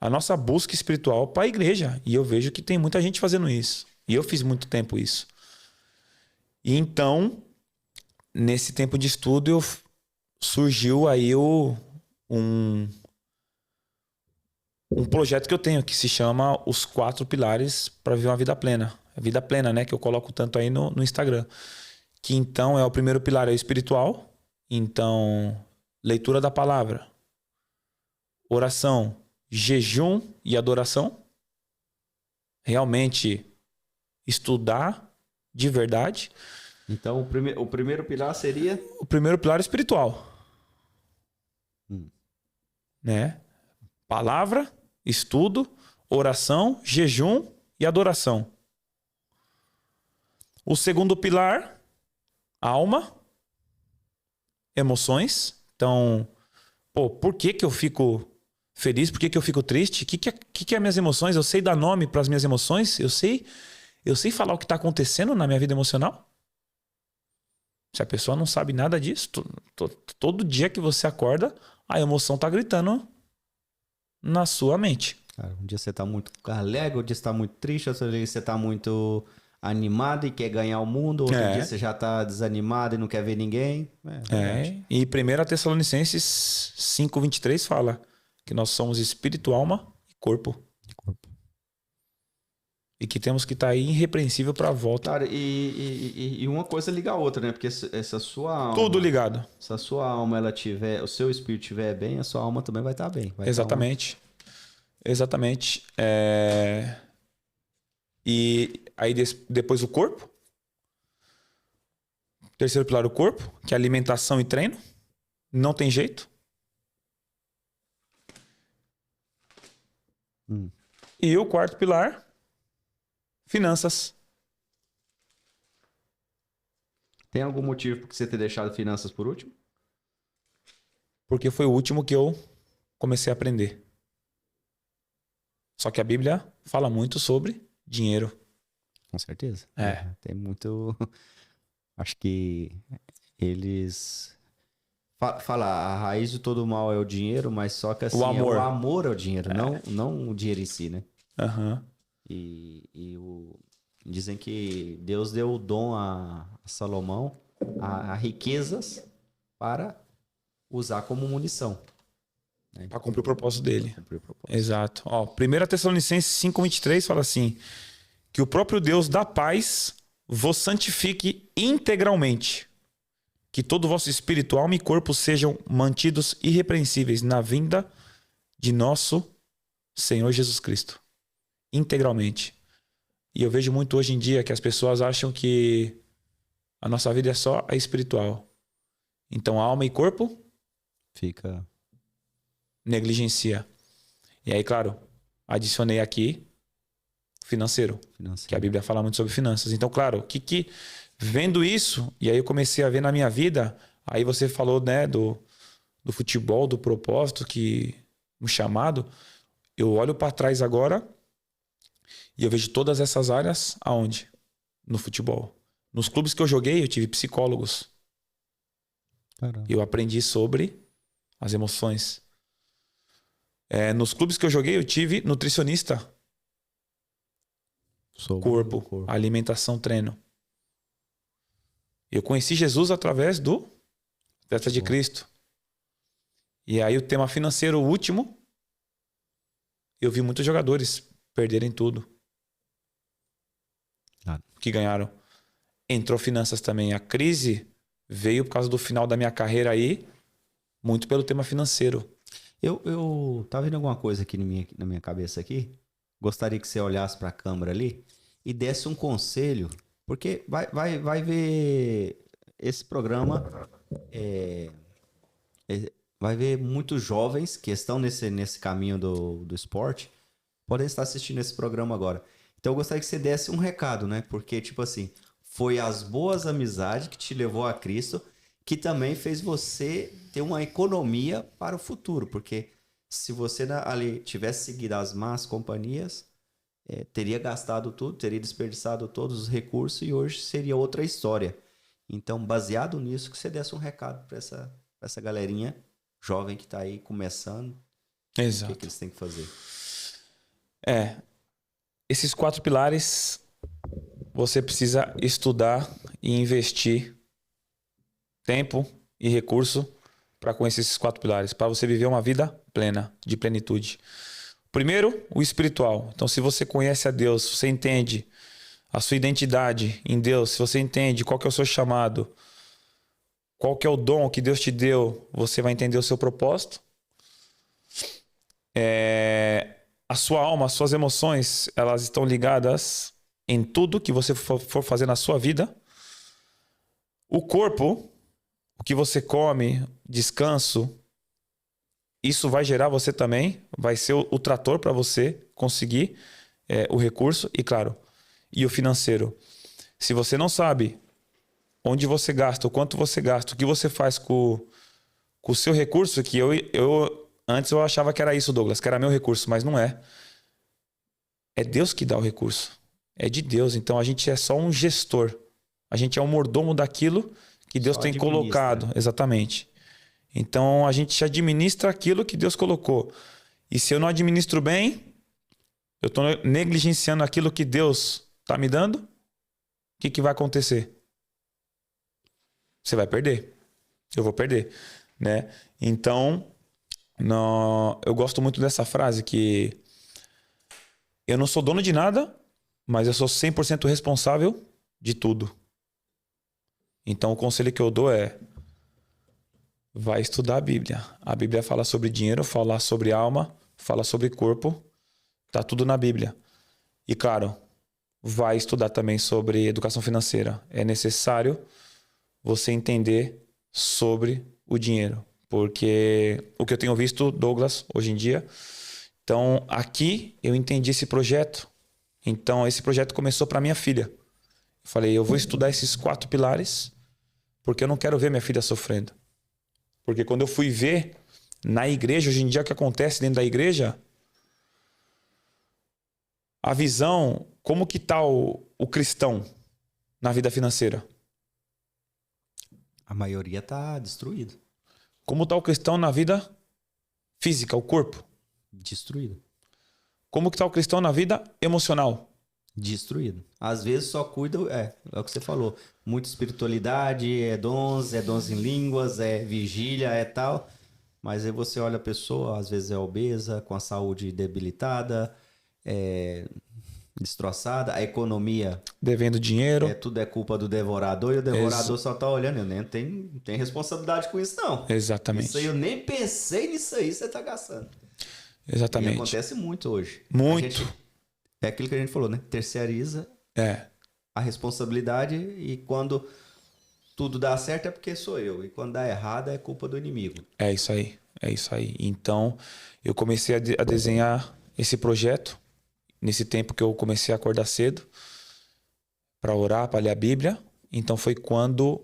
a nossa busca espiritual para a igreja. E eu vejo que tem muita gente fazendo isso. E eu fiz muito tempo isso. E então, nesse tempo de estudo, surgiu aí um projeto que eu tenho, que se chama Os 4 Pilares para Viver uma Vida Plena. A vida plena, né? Que eu coloco tanto aí no Instagram. Que então o primeiro pilar é o espiritual. Então, leitura da palavra, oração, jejum e adoração. Realmente estudar de verdade. Então, o primeiro pilar seria? O primeiro pilar é espiritual. Né? Palavra, estudo, oração, jejum e adoração. O segundo pilar, alma, emoções. Então, por que eu fico feliz? Por que eu fico triste? O que é minhas emoções? Eu sei dar nome para as minhas emoções? Eu sei falar o que está acontecendo na minha vida emocional? Se a pessoa não sabe nada disso, todo dia que você acorda, a emoção tá gritando na sua mente. Cara, um dia você tá muito alegre, outro dia você tá muito triste, outro dia você tá muito animado e quer ganhar o mundo, outro dia você já tá desanimado e não quer ver ninguém. E 1 Tessalonicenses 5:23 fala que nós somos espírito, alma e corpo. E que temos que estar aí irrepreensível para a volta. Cara, e uma coisa liga a outra, né? Porque essa sua alma... Tudo ligado. Se a sua alma, ela tiver... O seu espírito estiver bem, a sua alma também vai estar bem. Exatamente. Exatamente. E aí depois o corpo. Terceiro pilar, o corpo, que é alimentação e treino. Não tem jeito. E o quarto pilar... finanças. Tem algum motivo por você ter deixado finanças por último? Porque foi o último que eu comecei a aprender. Só que a Bíblia fala muito sobre dinheiro. Com certeza. Tem muito... Acho que eles... Fala, a raiz de todo mal é o dinheiro, mas só que assim, o amor é o dinheiro, não o dinheiro em si, né? Dizem que Deus deu o dom a Salomão a riquezas para usar como munição. Né? Para cumprir o propósito dele. Exato. 1 Tessalonicenses 5:23 fala assim, que o próprio Deus da paz vos santifique integralmente, que todo o vosso espírito, alma e corpo sejam mantidos irrepreensíveis na vinda de nosso Senhor Jesus Cristo. Integralmente. E eu vejo muito hoje em dia que as pessoas acham que a nossa vida é só a espiritual. Então, alma e corpo fica negligencia. E aí, claro, adicionei aqui financeiro. Que a Bíblia fala muito sobre finanças. Então, claro, vendo isso, e aí eu comecei a ver na minha vida, aí você falou, né, do futebol, do propósito, um chamado. Eu olho para trás agora e eu vejo todas essas áreas aonde? No futebol. Nos clubes que eu joguei, eu tive psicólogos. Caramba. Eu aprendi sobre as emoções. Nos clubes que eu joguei, eu tive nutricionista. Corpo, alimentação, treino. Eu conheci Jesus através do Atleta de Cristo. E aí o tema financeiro, o último, eu vi muitos jogadores perderem tudo. Que ganharam. Entrou finanças também. A crise veio por causa do final da minha carreira aí, muito pelo tema financeiro. Eu tava vendo alguma coisa aqui na minha cabeça aqui. Gostaria que você olhasse para a câmera ali e desse um conselho, porque vai ver esse programa, vai ver muitos jovens que estão nesse caminho do esporte, podem estar assistindo esse programa agora. Então eu gostaria que você desse um recado, né? Porque, tipo assim, foi as boas amizades que te levou a Cristo, que também fez você ter uma economia para o futuro. Porque se você ali tivesse seguido as más companhias, teria gastado tudo, teria desperdiçado todos os recursos e hoje seria outra história. Então, baseado nisso, que você desse um recado para essa galerinha jovem que está aí começando. Exato. O que eles têm que fazer? Esses 4 pilares você precisa estudar e investir tempo e recurso para conhecer esses 4 pilares, para você viver uma vida plena, de plenitude. Primeiro, o espiritual. Então, se você conhece a Deus, se você entende a sua identidade em Deus, se você entende qual que é o seu chamado, qual que é o dom que Deus te deu, você vai entender o seu propósito. A sua alma, as suas emoções, elas estão ligadas em tudo que você for fazer na sua vida. O corpo, o que você come, descanso, isso vai gerar você também, vai ser o trator para você conseguir o recurso e, claro, e o financeiro. Se você não sabe onde você gasta, o quanto você gasta, o que você faz com o seu recurso, que antes eu achava que era isso, Douglas, que era meu recurso, mas não é. É Deus que dá o recurso. É de Deus. Então a gente é só um gestor. A gente é um mordomo daquilo que Deus Só tem administra. colocado. Exatamente. Então a gente administra aquilo que Deus colocou. E se eu não administro bem, eu estou negligenciando aquilo que Deus está me dando, o que vai acontecer? Você vai perder. Eu vou perder, né? Então, eu gosto muito dessa frase que eu não sou dono de nada, mas eu sou 100% responsável de tudo. Então, o conselho que eu dou é: vai estudar a Bíblia. A Bíblia fala sobre dinheiro, fala sobre alma, fala sobre corpo. Tá tudo na Bíblia. E, claro, vai estudar também sobre educação financeira. É necessário você entender sobre o dinheiro. Porque o que eu tenho visto, Douglas, hoje em dia... Então, aqui eu entendi esse projeto. Então, esse projeto começou para minha filha. Eu falei, eu vou estudar esses 4 pilares porque eu não quero ver minha filha sofrendo. Porque quando eu fui ver na igreja, hoje em dia, o que acontece dentro da igreja... A visão, como que está o cristão na vida financeira? A maioria tá destruído. Como está o cristão na vida física, o corpo? Destruído. Como que está o cristão na vida emocional? Destruído. Às vezes só cuida, é o que você falou. Muita espiritualidade, é dons em línguas, é vigília, é tal. Mas aí você olha a pessoa, às vezes é obesa, com a saúde debilitada, destroçada, a economia... Devendo dinheiro. Tudo é culpa do devorador e o devorador só tá olhando. Eu nem tem responsabilidade com isso, não. Exatamente. Isso aí eu nem pensei nisso aí, você tá gastando. Exatamente. E acontece muito hoje. Muito. É aquilo que a gente falou, né? Terceiriza a responsabilidade e quando tudo dá certo é porque sou eu. E quando dá errado é culpa do inimigo. É isso aí. É isso aí. Então, eu comecei a desenhar esse projeto nesse tempo que eu comecei a acordar cedo para orar, para ler a Bíblia. Então, foi quando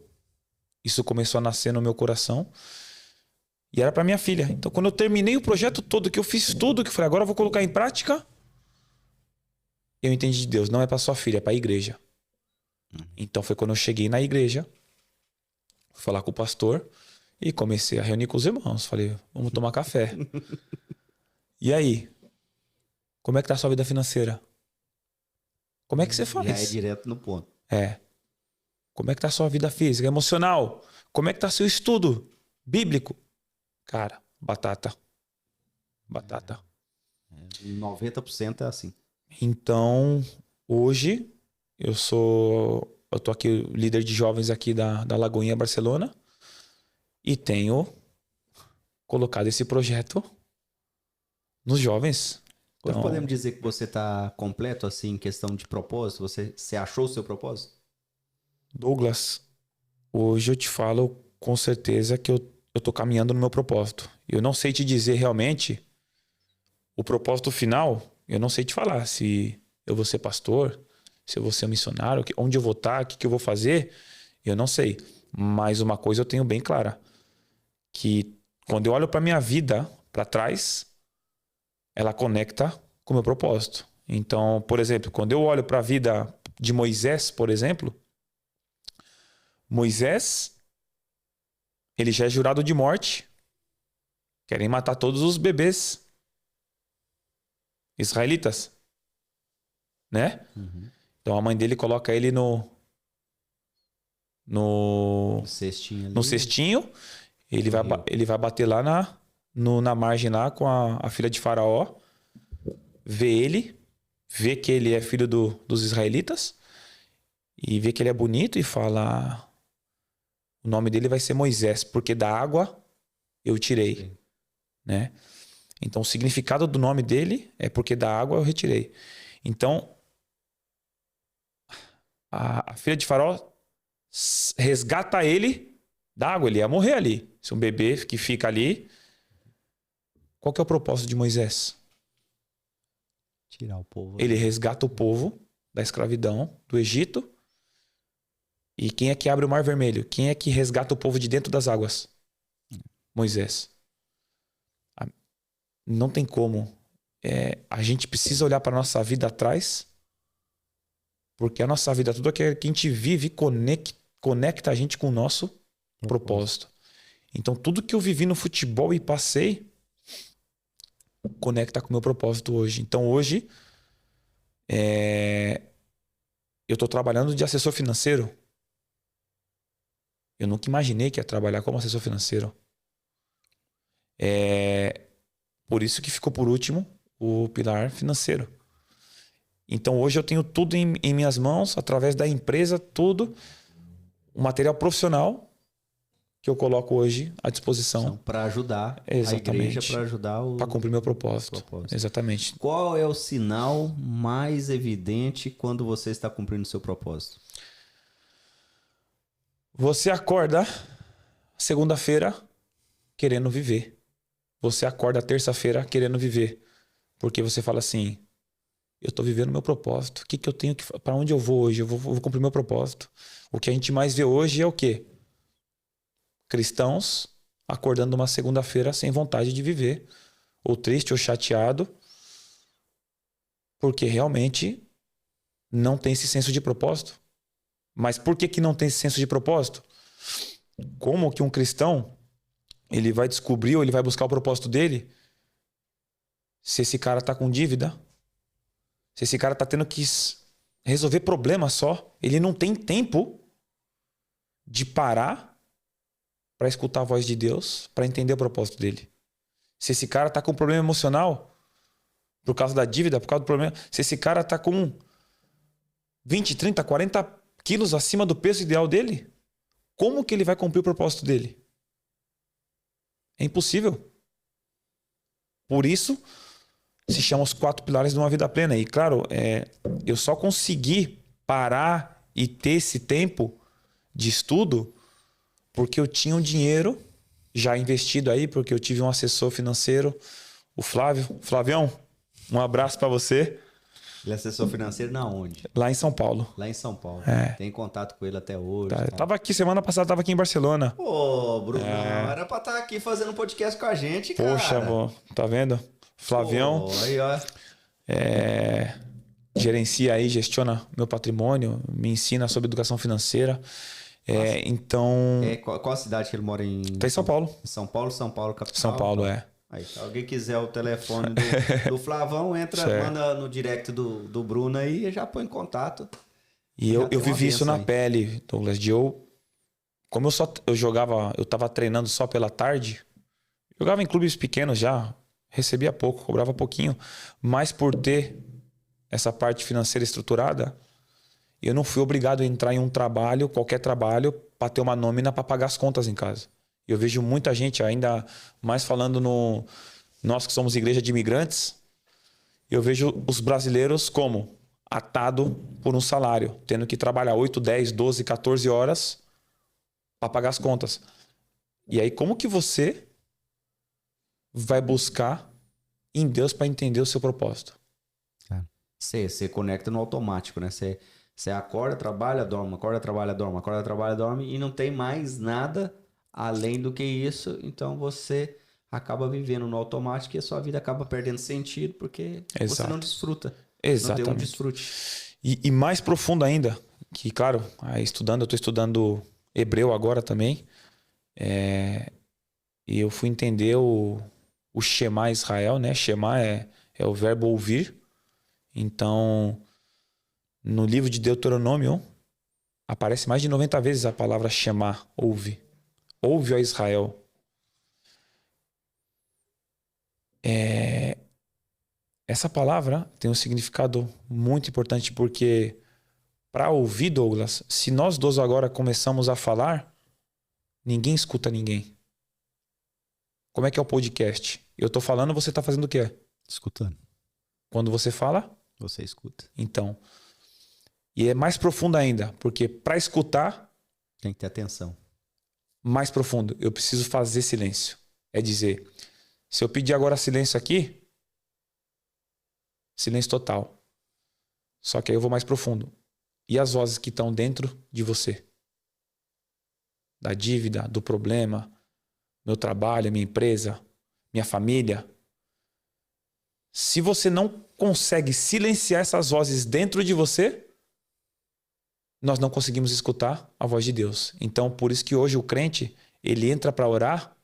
isso começou a nascer no meu coração. E era para minha filha. Então, quando eu terminei o projeto todo, que eu fiz tudo, que eu falei, agora eu vou colocar em prática, eu entendi de Deus. Não é para sua filha, é para a igreja. Então, foi quando eu cheguei na igreja, fui falar com o pastor e comecei a reunir com os irmãos. Falei, vamos tomar café. E aí? Como é que tá a sua vida financeira? Como é que você faz? Já é direto no ponto. Como é que tá a sua vida física, emocional? Como é que tá seu estudo bíblico? Cara, batata. 90% é assim. Então, hoje, eu tô aqui, líder de jovens aqui da Lagoinha, Barcelona, e tenho colocado esse projeto nos jovens. Hoje Então, podemos dizer que você está completo, assim, em questão de propósito? Você achou o seu propósito? Douglas, hoje eu te falo com certeza que eu tô caminhando no meu propósito. Eu não sei te dizer realmente o propósito final. Eu não sei te falar se eu vou ser pastor, se eu vou ser um missionário, onde eu vou estar, o que eu vou fazer. Eu não sei. Mas uma coisa eu tenho bem clara. Que quando eu olho para minha vida para trás, ela conecta com o meu propósito. Então, por exemplo, quando eu olho para a vida de Moisés, por exemplo, Moisés, ele já é jurado de morte. Querem matar todos os bebês israelitas, né? Então a mãe dele coloca ele no Cestinho ali. no cestinho. Ele vai bater lá na margem lá com a filha de Faraó, vê que ele é filho dos israelitas e vê que ele é bonito e fala, o nome dele vai ser Moisés, porque da água eu tirei. Sim. Né? Então o significado do nome dele é porque da água eu retirei. Então a filha de Faraó resgata ele da água, ele ia morrer ali. Se um bebê que fica ali, qual que é o propósito de Moisés? Tirar o povo. Ele resgata o povo da escravidão do Egito. E quem é que abre o Mar Vermelho? Quem é que resgata o povo de dentro das águas? Moisés. Não tem como. A gente precisa olhar para a nossa vida atrás, porque a nossa vida, tudo aquilo que a gente vive, conecta a gente com o nosso Propósito. Então, tudo que eu vivi no futebol e passei conecta com o meu propósito hoje. Então, hoje, eu estou trabalhando de assessor financeiro. Eu nunca imaginei que ia trabalhar como assessor financeiro. Por isso que ficou por último o pilar financeiro. Então, hoje eu tenho tudo em minhas mãos, através da empresa, tudo. O material profissional que eu coloco hoje à disposição. Para ajudar Exatamente. a igreja, para ajudar para cumprir meu propósito. Exatamente. Qual é o sinal mais evidente quando você está cumprindo o seu propósito? Você acorda segunda-feira querendo viver. Você acorda terça-feira querendo viver. Porque você fala assim, eu estou vivendo meu propósito. O que eu tenho que... Para onde eu vou hoje? Eu vou cumprir meu propósito. O que a gente mais vê hoje é o quê? Cristãos acordando uma segunda-feira sem vontade de viver, ou triste ou chateado, porque realmente não tem esse senso de propósito. Mas por que não tem esse senso de propósito? Como que um cristão ele vai descobrir ou ele vai buscar o propósito dele se esse cara está com dívida, se esse cara está tendo que resolver problema só, ele não tem tempo de parar para escutar a voz de Deus, para entender o propósito dele. Se esse cara está com problema emocional, por causa da dívida, por causa do problema... Se esse cara está com 20, 30, 40 quilos acima do peso ideal dele, como que ele vai cumprir o propósito dele? É impossível. Por isso, se chama os 4 pilares de uma vida plena. E claro, eu só consegui parar e ter esse tempo de estudo porque eu tinha um dinheiro já investido aí, porque eu tive um assessor financeiro, o Flávio. Flavião, um abraço para você. Ele é assessor financeiro na onde? Lá em São Paulo. Lá em São Paulo. É. Tem contato com ele até hoje. Tá. Tava aqui, semana passada tava aqui em Barcelona. Pô, Bruno, era pra estar aqui fazendo um podcast com a gente, cara. Poxa, tá vendo? Flavião. Pô, aí, ó. Gerencia aí, gestiona meu patrimônio, me ensina sobre educação financeira. Então... Qual a cidade que ele mora em? Tá em São Paulo. São Paulo, capital. São Paulo, Aí, se alguém quiser o telefone do Flavão, entra, manda no direct do Bruno aí e já põe em contato. E eu vivi isso na pele, Douglas. Como eu jogava, eu tava treinando só pela tarde, jogava em clubes pequenos já, recebia pouco, cobrava pouquinho, mas por ter essa parte financeira estruturada, eu não fui obrigado a entrar em um trabalho, qualquer trabalho, para ter uma nômina para pagar as contas em casa. Eu vejo muita gente, ainda mais falando nós que somos igreja de imigrantes, eu vejo os brasileiros como atado por um salário, tendo que trabalhar 8, 10, 12, 14 horas para pagar as contas. E aí, como que você vai buscar em Deus para entender o seu propósito? Você conecta no automático, né? Você acorda, trabalha, dorme, acorda, trabalha, dorme, acorda, trabalha, dorme e não tem mais nada além do que isso. Então você acaba vivendo no automático e a sua vida acaba perdendo sentido porque você não desfruta. Exatamente. Não tem um desfrute. E mais profundo ainda, que claro, eu estou estudando hebreu agora também, e eu fui entender o Shema Israel, né? Shema é o verbo ouvir. Então, no livro de Deuteronômio, aparece mais de 90 vezes a palavra Shema, ouve. Ouve, ó Israel. Essa palavra tem um significado muito importante porque para ouvir, Douglas, se nós dois agora começamos a falar, ninguém escuta ninguém. Como é que é o podcast? Eu tô falando, você tá fazendo o quê? Escutando. Quando você fala, você escuta. Então, e é mais profundo ainda, porque para escutar tem que ter atenção. Mais profundo, eu preciso fazer silêncio. É dizer, se eu pedir agora silêncio aqui, silêncio total. Só que aí eu vou mais profundo. E as vozes que estão dentro de você? Da dívida, do problema, meu trabalho, minha empresa, minha família. Se você não consegue silenciar essas vozes dentro de você, nós não conseguimos escutar a voz de Deus. Então, por isso que hoje o crente, ele entra para orar,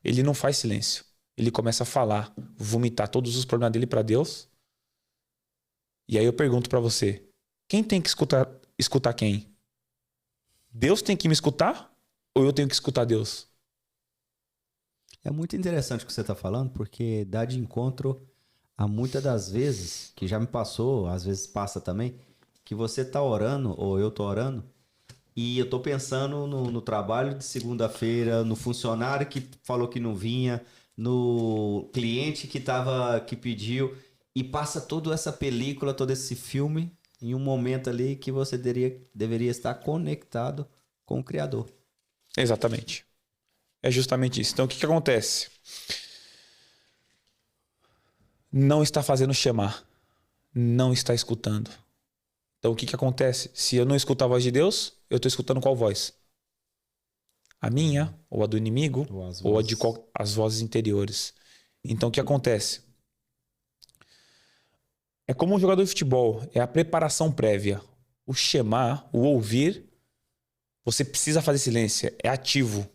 ele não faz silêncio. Ele começa a falar, vomitar todos os problemas dele para Deus. E aí eu pergunto para você, quem tem que escutar quem? Deus tem que me escutar ou eu tenho que escutar Deus? É muito interessante o que você está falando, porque dá de encontro a muitas das vezes, que já me passou, às vezes passa também, que você está orando, ou eu estou orando, e eu estou pensando no trabalho de segunda-feira, no funcionário que falou que não vinha, no cliente que pediu, e passa toda essa película, todo esse filme, em um momento ali que você deveria estar conectado com o Criador. Exatamente. É justamente isso. Então, o que acontece? Não está fazendo chamar. Não está escutando. Então, o que acontece? Se eu não escuto a voz de Deus, eu estou escutando qual voz? A minha, ou a do inimigo, ou as vozes interiores. Então, o que acontece? É como um jogador de futebol. É a preparação prévia. O chamar, o ouvir, você precisa fazer silêncio. É ativo.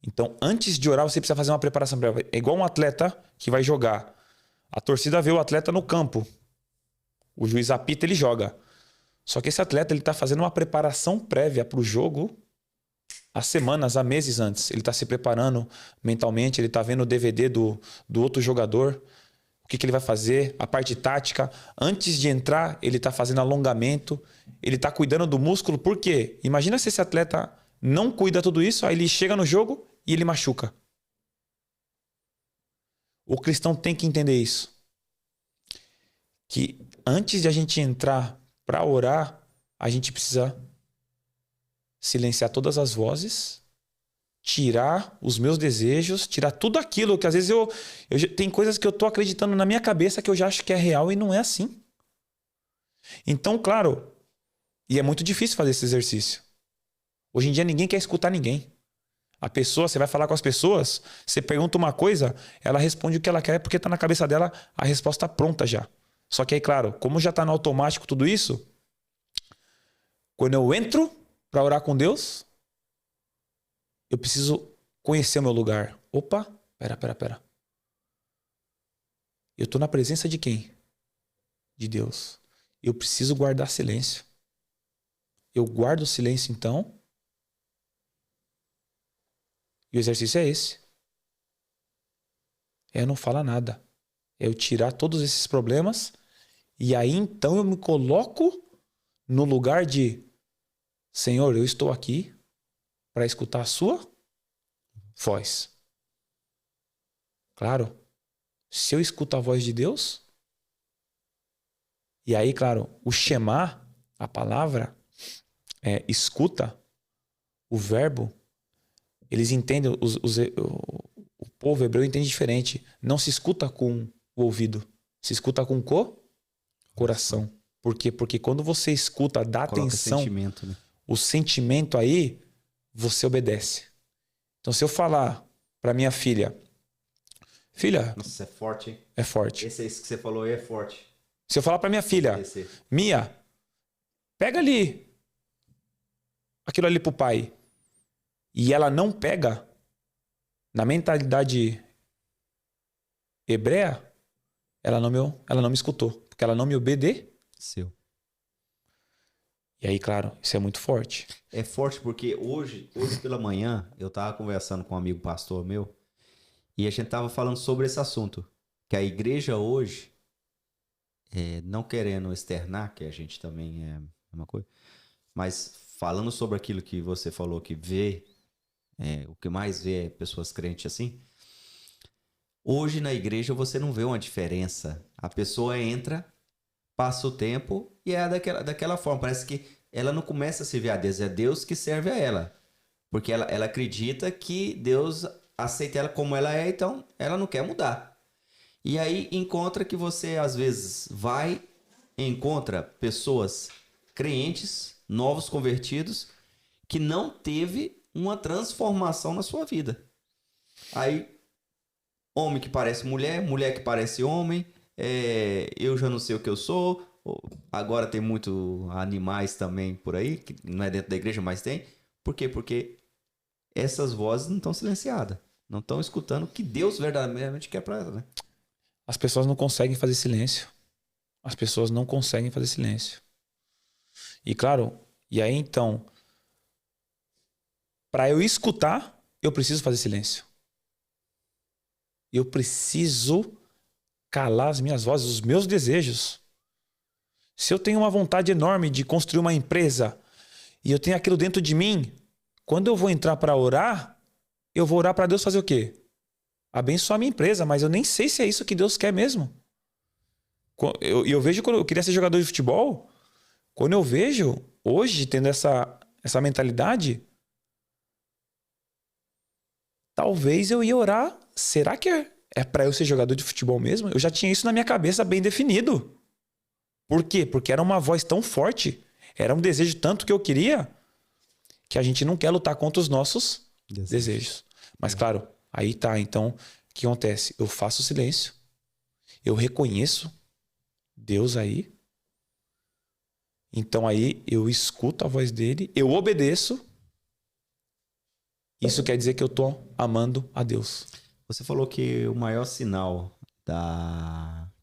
Então, antes de orar, você precisa fazer uma preparação prévia. É igual um atleta que vai jogar. A torcida vê o atleta no campo. O juiz apita, ele joga. Só que esse atleta ele está fazendo uma preparação prévia para o jogo há semanas, há meses antes. Ele está se preparando mentalmente, ele está vendo o DVD do outro jogador. O que ele vai fazer, a parte tática. Antes de entrar, ele está fazendo alongamento. Ele está cuidando do músculo. Por quê? Imagina se esse atleta não cuida tudo isso, aí ele chega no jogo e ele machuca. O cristão tem que entender isso. Que antes de a gente entrar para orar, a gente precisa silenciar todas as vozes, tirar os meus desejos, tirar tudo aquilo que às vezes tem coisas que eu estou acreditando na minha cabeça que eu já acho que é real e não é assim. Então, claro, e é muito difícil fazer esse exercício. Hoje em dia ninguém quer escutar ninguém. A pessoa, você vai falar com as pessoas, você pergunta uma coisa, ela responde o que ela quer porque está na cabeça dela a resposta pronta já. Só que aí, claro, como já está no automático tudo isso, quando eu entro para orar com Deus, eu preciso conhecer o meu lugar. Opa, pera. Eu estou na presença de quem? De Deus. Eu preciso guardar silêncio. Eu guardo o silêncio então. E o exercício é esse. É não falar nada. É eu tirar todos esses problemas e aí então eu me coloco no lugar de Senhor, eu estou aqui para escutar a sua voz. Claro, se eu escuto a voz de Deus, e aí, claro, o shema, a palavra, escuta, o verbo, eles entendem, o povo hebreu entende diferente. Não se escuta com o ouvido, se escuta com o coração. Por quê? Porque quando você escuta, dá Coloca atenção, sentimento, né? o sentimento aí, você obedece. Então, se eu falar para minha filha, Nossa, é forte, hein? É forte. Esse que você falou aí é forte. Se eu falar para minha filha, Mia, pega ali aquilo ali pro pai, e ela não pega, na mentalidade hebreia, ela não me escutou, porque ela não me obedeceu. E aí, claro, isso é muito forte. É forte porque hoje pela manhã, eu tava conversando com um amigo pastor meu, e a gente tava falando sobre esse assunto, que a igreja hoje, não querendo externar, que a gente também é uma coisa, mas falando sobre aquilo que você falou, que vê, o que mais vê é pessoas crentes assim. Hoje na igreja você não vê uma diferença. A pessoa entra, passa o tempo e é daquela forma. Parece que ela não começa a servir a Deus, é Deus que serve a ela. Porque ela acredita que Deus aceita ela como ela é, então ela não quer mudar. E aí encontra que você às vezes encontra pessoas crentes, novos convertidos, que não teve uma transformação na sua vida. Aí, homem que parece mulher, mulher que parece homem, eu já não sei o que eu sou, Agora tem muito animais também por aí, que não é dentro da igreja, mas tem. Por quê? Porque essas vozes não estão silenciadas. Não estão escutando o que Deus verdadeiramente quer para elas, né? As pessoas não conseguem fazer silêncio. As pessoas não conseguem fazer silêncio. E claro, e aí então, para eu escutar, eu preciso fazer silêncio. Eu preciso calar as minhas vozes, os meus desejos. Se eu tenho uma vontade enorme de construir uma empresa e eu tenho aquilo dentro de mim, quando eu vou entrar para orar, eu vou orar para Deus fazer o quê? Abençoar a minha empresa, mas eu nem sei se é isso que Deus quer mesmo. Eu vejo quando eu queria ser jogador de futebol, quando eu vejo hoje tendo essa mentalidade, talvez eu ia orar. Será que é para eu ser jogador de futebol mesmo? Eu já tinha isso na minha cabeça bem definido. Por quê? Porque era uma voz tão forte, era um desejo tanto que eu queria, que a gente não quer lutar contra os nossos desejos. Mas claro, aí tá. Então, o que acontece? Eu faço silêncio, eu reconheço Deus aí. Então aí eu escuto a voz dele, eu obedeço. Isso quer dizer que eu tô amando a Deus. Você falou que o maior sinal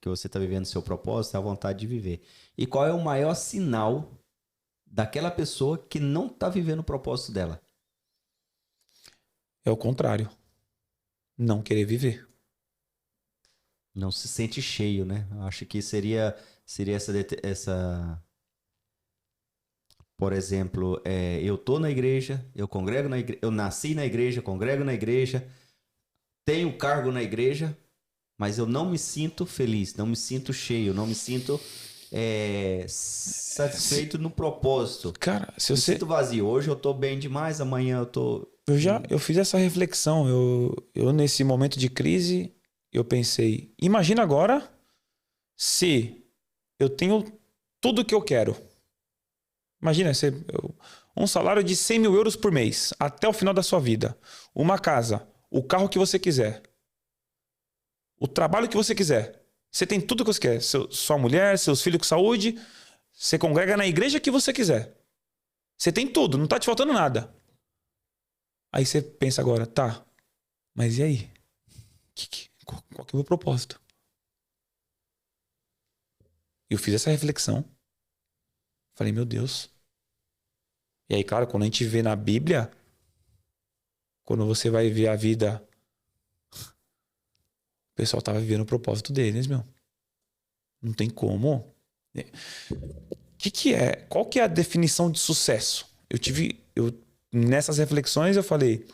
que você está vivendo o seu propósito é a vontade de viver. E qual é o maior sinal daquela pessoa que não está vivendo o propósito dela? É o contrário. Não querer viver. Não se sente cheio, né? Acho que seria essa... Por exemplo, eu tô na igreja, eu congrego na igreja, eu nasci na igreja, congrego na igreja, tenho cargo na igreja, mas eu não me sinto feliz, não me sinto cheio, não me sinto satisfeito no propósito. Cara, se Me você... sinto vazio. Hoje eu tô bem demais, amanhã eu tô... Eu fiz essa reflexão. Eu nesse momento de crise, eu pensei, imagina agora se eu tenho tudo o que eu quero. Imagina, um salário de 100 mil euros por mês, até o final da sua vida. Uma casa, o carro que você quiser. O trabalho que você quiser. Você tem tudo que você quer. Sua mulher, seus filhos com saúde. Você congrega na igreja que você quiser. Você tem tudo, não tá te faltando nada. Aí você pensa agora, tá, mas e aí? Qual que é o meu propósito? Eu fiz essa reflexão. Falei, meu Deus. E aí, claro, quando a gente vê na Bíblia, quando você vai ver a vida, o pessoal tava vivendo o propósito deles, meu. Não tem como. Qual que é a definição de sucesso? Nessas reflexões eu falei, o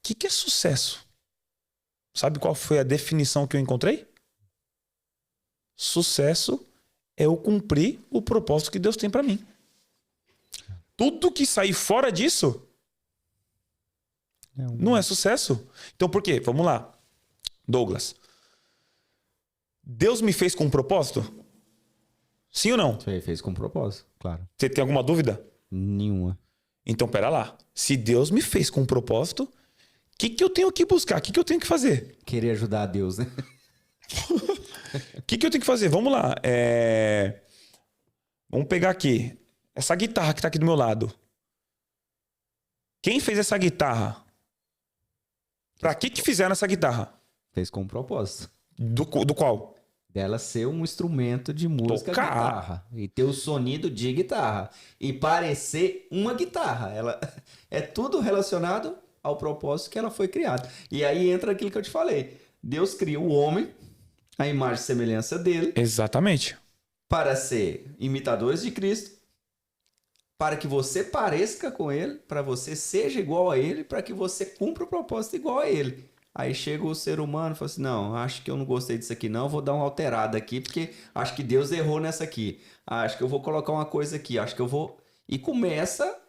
que é sucesso? Sabe qual foi a definição que eu encontrei? Sucesso é eu cumprir o propósito que Deus tem para mim. Tudo que sair fora disso não é sucesso. Então por quê? Vamos lá. Douglas. Deus me fez com um propósito? Sim ou não? Você fez com propósito, claro. Você tem alguma dúvida? Nenhuma. Então pera lá. Se Deus me fez com um propósito, o que eu tenho que buscar? O que eu tenho que fazer? Querer ajudar a Deus, né? O que eu tenho que fazer? Vamos lá. Vamos pegar aqui. Essa guitarra que tá aqui do meu lado. Quem fez essa guitarra? Pra que fizeram essa guitarra? Fez com um propósito. Do qual? Dela ser um instrumento de música, guitarra. E ter o sonido de guitarra. E parecer uma guitarra. Ela é tudo relacionado ao propósito que ela foi criada. E aí entra aquilo que eu te falei. Deus cria o homem, a imagem e semelhança dele. Exatamente. Para ser imitadores de Cristo. Para que você pareça com ele. Para você seja igual a ele. Para que você cumpra o propósito igual a ele. Aí chega o ser humano e fala assim, não, acho que eu não gostei disso aqui não, vou dar uma alterada aqui, porque acho que Deus errou nessa aqui. Acho que eu vou colocar uma coisa aqui, acho que eu vou... E começa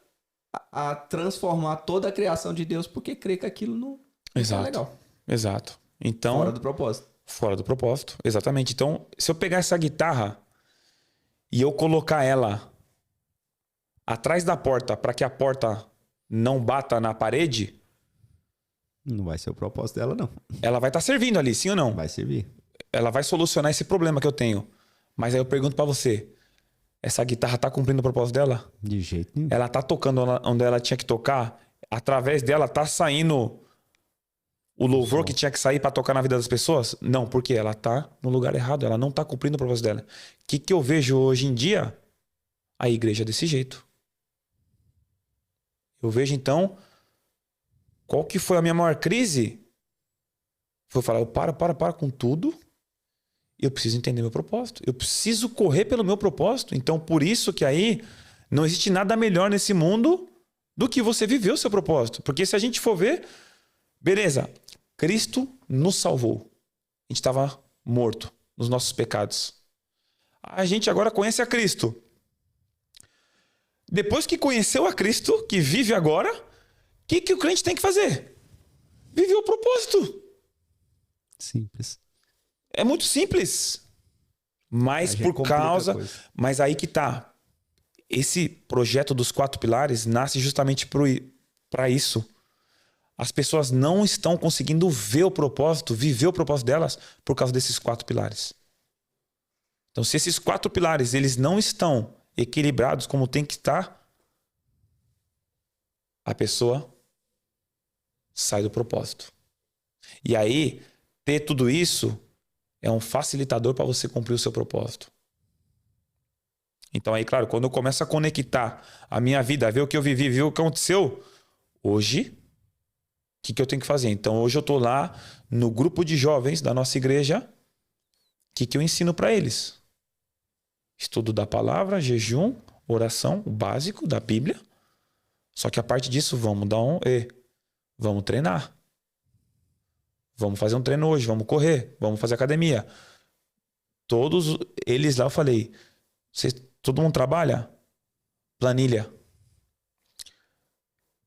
a transformar toda a criação de Deus, porque crê que aquilo não é legal. Exato. Então, fora do propósito. Fora do propósito, exatamente. Então, se eu pegar essa guitarra e eu colocar ela atrás da porta para que a porta não bata na parede... Não vai ser o propósito dela, não. Ela vai estar servindo ali, sim ou não? Vai servir. Ela vai solucionar esse problema que eu tenho. Mas aí eu pergunto pra você, essa guitarra tá cumprindo o propósito dela? De jeito nenhum. Ela tá tocando onde ela tinha que tocar? Através dela tá saindo o louvor que tinha que sair para tocar na vida das pessoas? Não, porque ela tá no lugar errado. Ela não tá cumprindo o propósito dela. O que eu vejo hoje em dia? A igreja desse jeito. Eu vejo, então, qual que foi a minha maior crise? Foi falar, eu para com tudo. Eu preciso entender meu propósito. Eu preciso correr pelo meu propósito. Então, por isso que aí não existe nada melhor nesse mundo do que você viver o seu propósito. Porque se a gente for ver, beleza, Cristo nos salvou. A gente estava morto nos nossos pecados. A gente agora conhece a Cristo. Depois que conheceu a Cristo, que vive agora, o que o crente tem que fazer? Viver o propósito. Simples. É muito simples. Mas por causa... Mas aí que tá. Esse projeto dos 4 pilares nasce justamente para isso. As pessoas não estão conseguindo ver o propósito, viver o propósito delas por causa desses 4 pilares. Então, se esses 4 pilares eles não estão equilibrados como tem que estar, a pessoa sai do propósito. E aí, ter tudo isso é um facilitador para você cumprir o seu propósito. Então aí, claro, quando eu começo a conectar a minha vida, a ver o que eu vivi, ver o que aconteceu, hoje, o que eu tenho que fazer? Então hoje eu estou lá no grupo de jovens da nossa igreja, o que eu ensino para eles? Estudo da palavra, jejum, oração, o básico da Bíblia. Só que a parte disso, vamos treinar. Vamos fazer um treino hoje, vamos correr, vamos fazer academia. Todos eles lá eu falei, todo mundo trabalha? Planilha.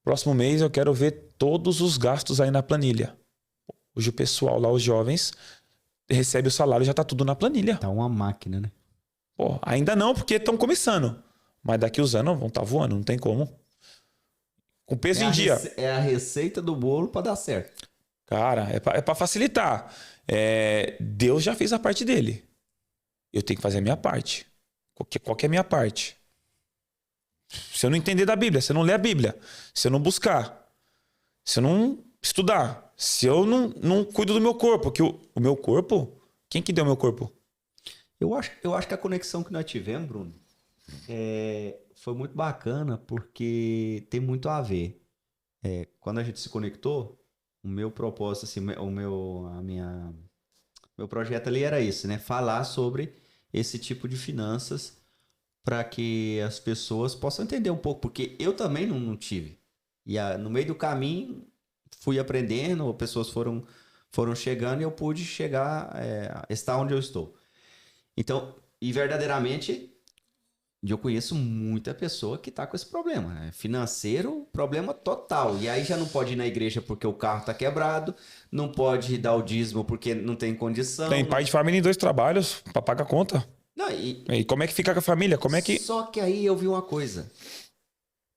Próximo mês eu quero ver todos os gastos aí na planilha. Hoje o pessoal lá, os jovens, recebe o salário, já tá tudo na planilha. Tá uma máquina, né? Pô, ainda não, porque estão começando. Mas daqui os anos vão estar voando, não tem como. Com peso em dia. É a receita do bolo para dar certo. Cara, é para facilitar. Deus já fez a parte dele. Eu tenho que fazer a minha parte. Qual que é a minha parte? Se eu não entender da Bíblia, se eu não ler a Bíblia, se eu não buscar, se eu não estudar, se eu não cuido do meu corpo, que o meu corpo, quem que deu o meu corpo? Eu acho que a conexão que nós tivemos, Bruno, foi muito bacana, porque tem muito a ver. Quando a gente se conectou, o meu propósito, assim, meu projeto ali era esse, né? Falar sobre esse tipo de finanças para que as pessoas possam entender um pouco, porque eu também não tive. E no meio do caminho fui aprendendo, pessoas foram chegando e eu pude chegar, estar onde eu estou. Então, e verdadeiramente, eu conheço muita pessoa que está com esse problema, né? Financeiro, problema total. E aí já não pode ir na igreja porque o carro está quebrado, não pode dar o dízimo porque não tem condição. Tem pai de família em 2 trabalhos para pagar a conta. Não, e como é que fica com a família? Como é que... Só que aí eu vi uma coisa.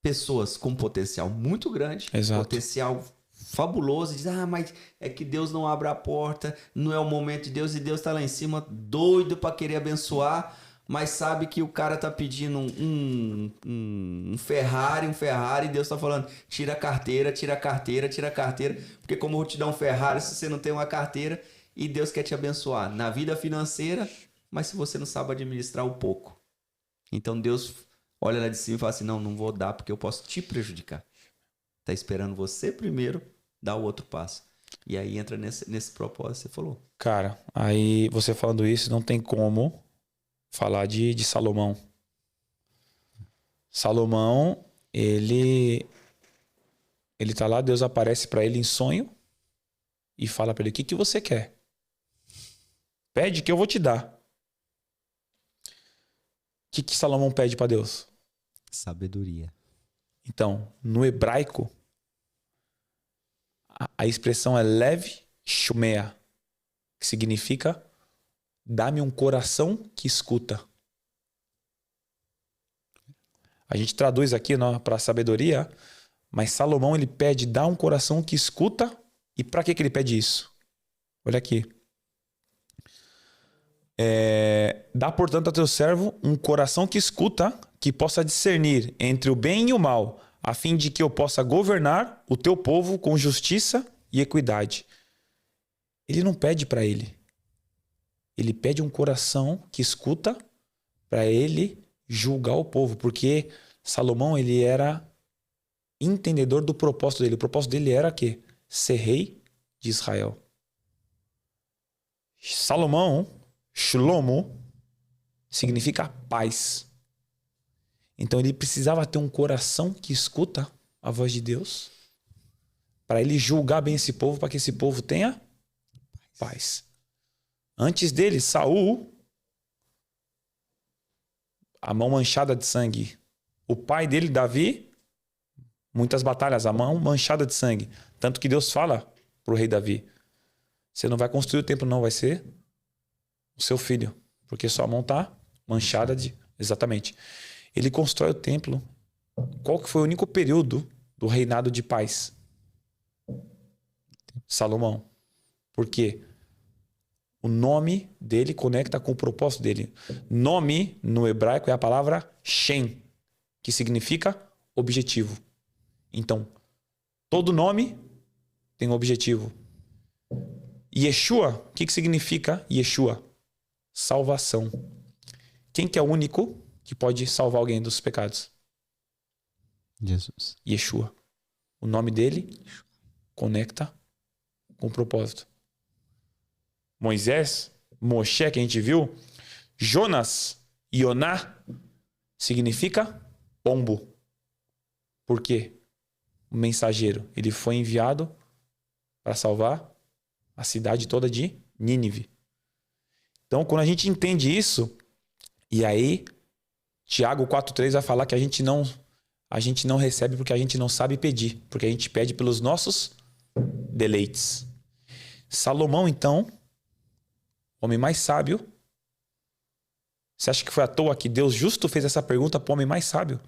Pessoas com potencial muito grande, Exato. Potencial fabuloso, diz, mas é que Deus não abre a porta, não é o momento de Deus, e Deus está lá em cima, doido para querer abençoar, mas sabe que o cara tá pedindo um Ferrari, e Deus tá falando, tira a carteira, porque como eu vou te dar um Ferrari se você não tem uma carteira, e Deus quer te abençoar na vida financeira, mas se você não sabe administrar o pouco. Então Deus olha lá de cima e fala assim, não vou dar porque eu posso te prejudicar. Tá esperando você primeiro dar o outro passo. E aí entra nesse propósito que você falou. Cara, aí você falando isso, não tem como falar de Salomão. Salomão, ele tá lá, Deus aparece para ele em sonho e fala para ele, o que você quer? Pede que eu vou te dar. O que Salomão pede para Deus? Sabedoria. Então, no hebraico, a expressão é lev shumea, que significa dá-me um coração que escuta. A gente traduz aqui para sabedoria, mas Salomão ele pede dá um coração que escuta. E para que ele pede isso? Olha aqui. Dá, portanto, a teu servo um coração que escuta, que possa discernir entre o bem e o mal, a fim de que eu possa governar o teu povo com justiça e equidade. Ele não pede para ele. Ele pede um coração que escuta para ele julgar o povo, porque Salomão, ele era entendedor do propósito dele. O propósito dele era quê? Ser rei de Israel. Salomão, Shlomo, significa paz. Então ele precisava ter um coração que escuta a voz de Deus para ele julgar bem esse povo, para que esse povo tenha paz. Antes dele, Saul, a mão manchada de sangue. O pai dele, Davi, muitas batalhas, a mão manchada de sangue. Tanto que Deus fala para o rei Davi: você não vai construir o templo, não, vai ser o seu filho, porque sua mão está manchada de... Exatamente. Ele constrói o templo. Qual que foi o único período do reinado de paz? Salomão. Por quê? O nome dele conecta com o propósito dele. Nome, no hebraico, é a palavra Shem, que significa objetivo. Então, todo nome tem um objetivo. Yeshua, o que significa Yeshua? Salvação. Quem que é o único que pode salvar alguém dos pecados? Jesus. Yeshua. O nome dele conecta com o propósito. Moisés, Moshe, que a gente viu, Jonas, Ioná, significa pombo. Por quê? O mensageiro. Ele foi enviado para salvar a cidade toda de Nínive. Então, quando a gente entende isso, e aí Tiago 4,3 vai falar que a gente não recebe porque a gente não sabe pedir, porque a gente pede pelos nossos deleites. Salomão, então, homem mais sábio. Você acha que foi à toa que Deus justo fez essa pergunta para o homem mais sábio?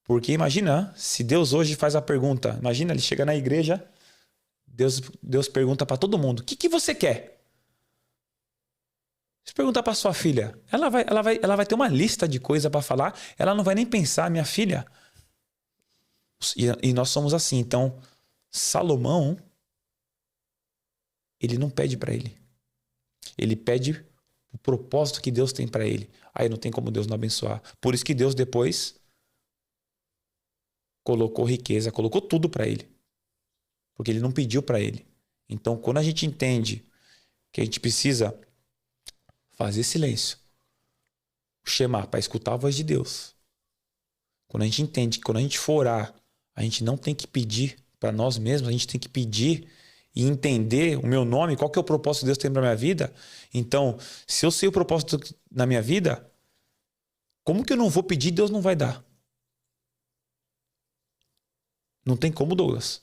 Porque imagina, se Deus hoje faz a pergunta, imagina, ele chega na igreja, Deus pergunta para todo mundo: o que você quer? Se perguntar para sua filha, ela vai ter uma lista de coisas para falar, ela não vai nem pensar, minha filha. E nós somos assim. Então, Salomão, ele não pede para ele. Ele pede o propósito que Deus tem para ele. Aí não tem como Deus não abençoar. Por isso que Deus depois colocou riqueza, colocou tudo para ele. Porque ele não pediu para ele. Então, quando a gente entende que a gente precisa fazer silêncio, chamar para escutar a voz de Deus. Quando a gente entende que quando a gente for orar, a gente não tem que pedir para nós mesmos, a gente tem que pedir e entender o meu nome, qual que é o propósito que Deus tem para minha vida. Então, se eu sei o propósito na minha vida, como que eu não vou pedir e Deus não vai dar? Não tem como, Douglas.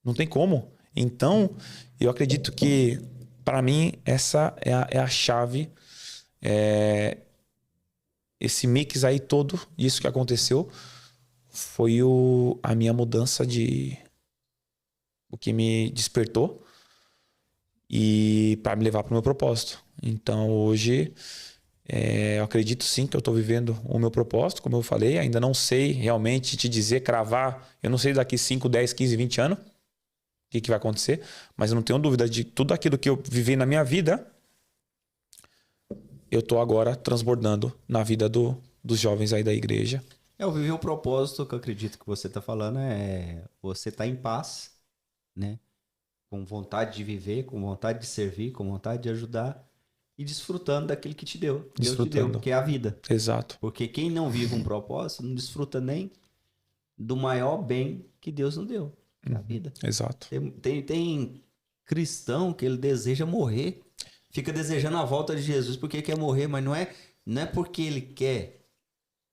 Não tem como. Então, eu acredito que para mim, essa é a chave. Esse mix aí todo, isso que aconteceu, foi a minha mudança o que me despertou e para me levar para o meu propósito. Então, hoje, eu acredito sim que eu estou vivendo o meu propósito, como eu falei. Ainda não sei realmente te dizer, cravar. Eu não sei daqui 5, 10, 15, 20 anos. O que vai acontecer, mas eu não tenho dúvida de tudo aquilo que eu vivi na minha vida, eu estou agora transbordando na vida dos jovens aí da igreja. Eu vivi o propósito que eu acredito que você está falando, você estar em paz, né? Com vontade de viver, com vontade de servir, com vontade de ajudar e desfrutando daquilo que te deu. Deus te deu, que é a vida. Exato. Porque quem não vive um propósito não desfruta nem do maior bem que Deus nos deu. A vida. Exato. Tem cristão que ele deseja morrer, fica desejando a volta de Jesus porque quer morrer, mas não é porque ele quer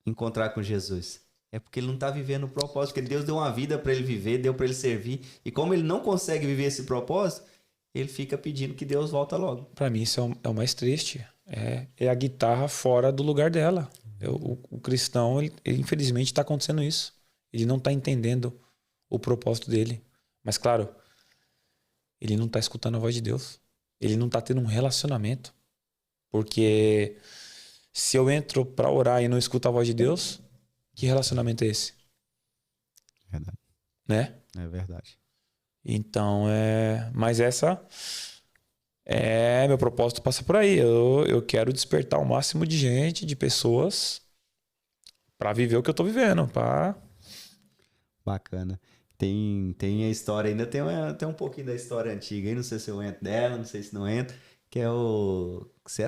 encontrar com Jesus, é porque ele não está vivendo o propósito, porque Deus deu uma vida para ele viver, deu para ele servir, e como ele não consegue viver esse propósito, ele fica pedindo que Deus volta logo. Para mim isso é o mais triste, é a guitarra fora do lugar dela. O cristão, ele infelizmente está acontecendo isso, ele não está entendendo o propósito dele. Mas claro, ele não está escutando a voz de Deus. ele não tá tendo um relacionamento. Porque se eu entro pra orar e não escuto a voz de Deus, que relacionamento é esse? Verdade. Né? É verdade. Então, mas meu propósito passa por aí. Eu quero despertar o máximo de gente, de pessoas, pra viver o que eu tô vivendo. Bacana. Tem a história, ainda tem um pouquinho da história antiga aí, não sei se eu entro dela, não sei se não entro, que é o... Você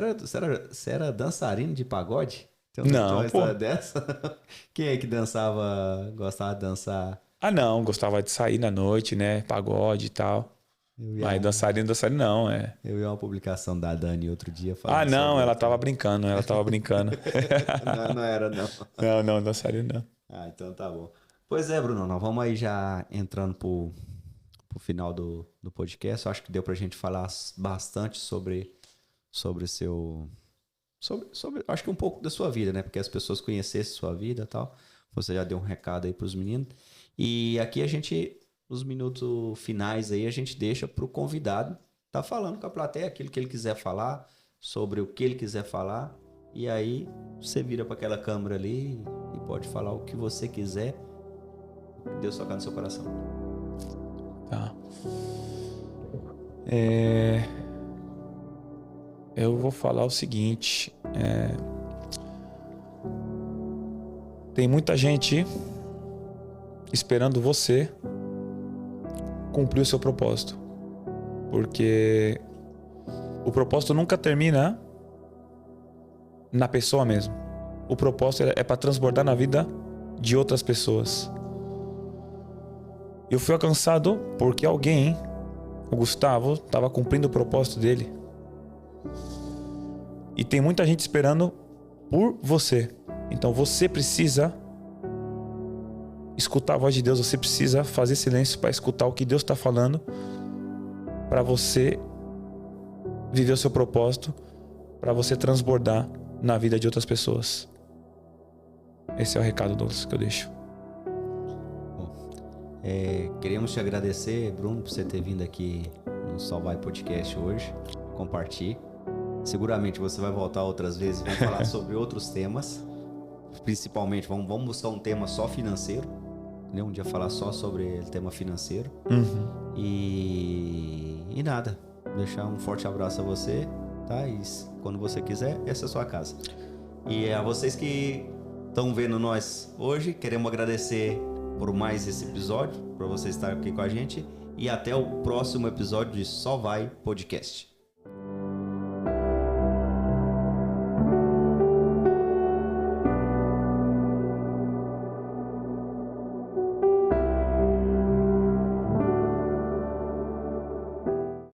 era dançarino de pagode? Tem Não, uma pô. história dessa? Quem é que gostava de dançar? Ah, não. Gostava de sair na noite, né? Pagode e tal. Mas dançarino não, Eu vi uma publicação da Dani outro dia falando Ah, não. sobre Ela isso. tava brincando. Não era, não. Não, dançarino não. Ah, então tá bom. Pois é, Bruno, nós vamos aí já entrando pro final do podcast. Eu acho que deu pra gente falar bastante sobre o seu... acho que um pouco da sua vida, né? Porque as pessoas conhecessem sua vida e tal. Você já deu um recado aí pros meninos. E aqui nos minutos finais aí, a gente deixa pro convidado tá falando com a plateia aquilo que ele quiser falar, sobre o que ele quiser falar. E aí você vira para aquela câmera ali e pode falar o que você quiser. Deus tocar no seu coração. Tá. Eu vou falar o seguinte. Tem muita gente esperando você cumprir o seu propósito. Porque o propósito nunca termina na pessoa mesmo. O propósito é para transbordar na vida de outras pessoas. Eu fui alcançado porque alguém, o Gustavo, estava cumprindo o propósito dele. E tem muita gente esperando por você. Então você precisa escutar a voz de Deus, você precisa fazer silêncio para escutar o que Deus está falando, para você viver o seu propósito, para você transbordar na vida de outras pessoas. Esse é o recado, Douglas, que eu deixo. Queremos te agradecer, Bruno, por você ter vindo aqui no Só Vai Podcast hoje. Compartilhe. Seguramente você vai voltar outras vezes e vai falar sobre outros temas. Principalmente, vamos buscar um tema só financeiro. Né? Um dia falar só sobre o tema financeiro. Uhum. E nada. Deixar um forte abraço a você, tá? E quando você quiser, essa é a sua casa. E a vocês que estão vendo nós hoje, queremos agradecer por mais esse episódio, por você estar aqui com a gente. E até o próximo episódio de Só Vai Podcast.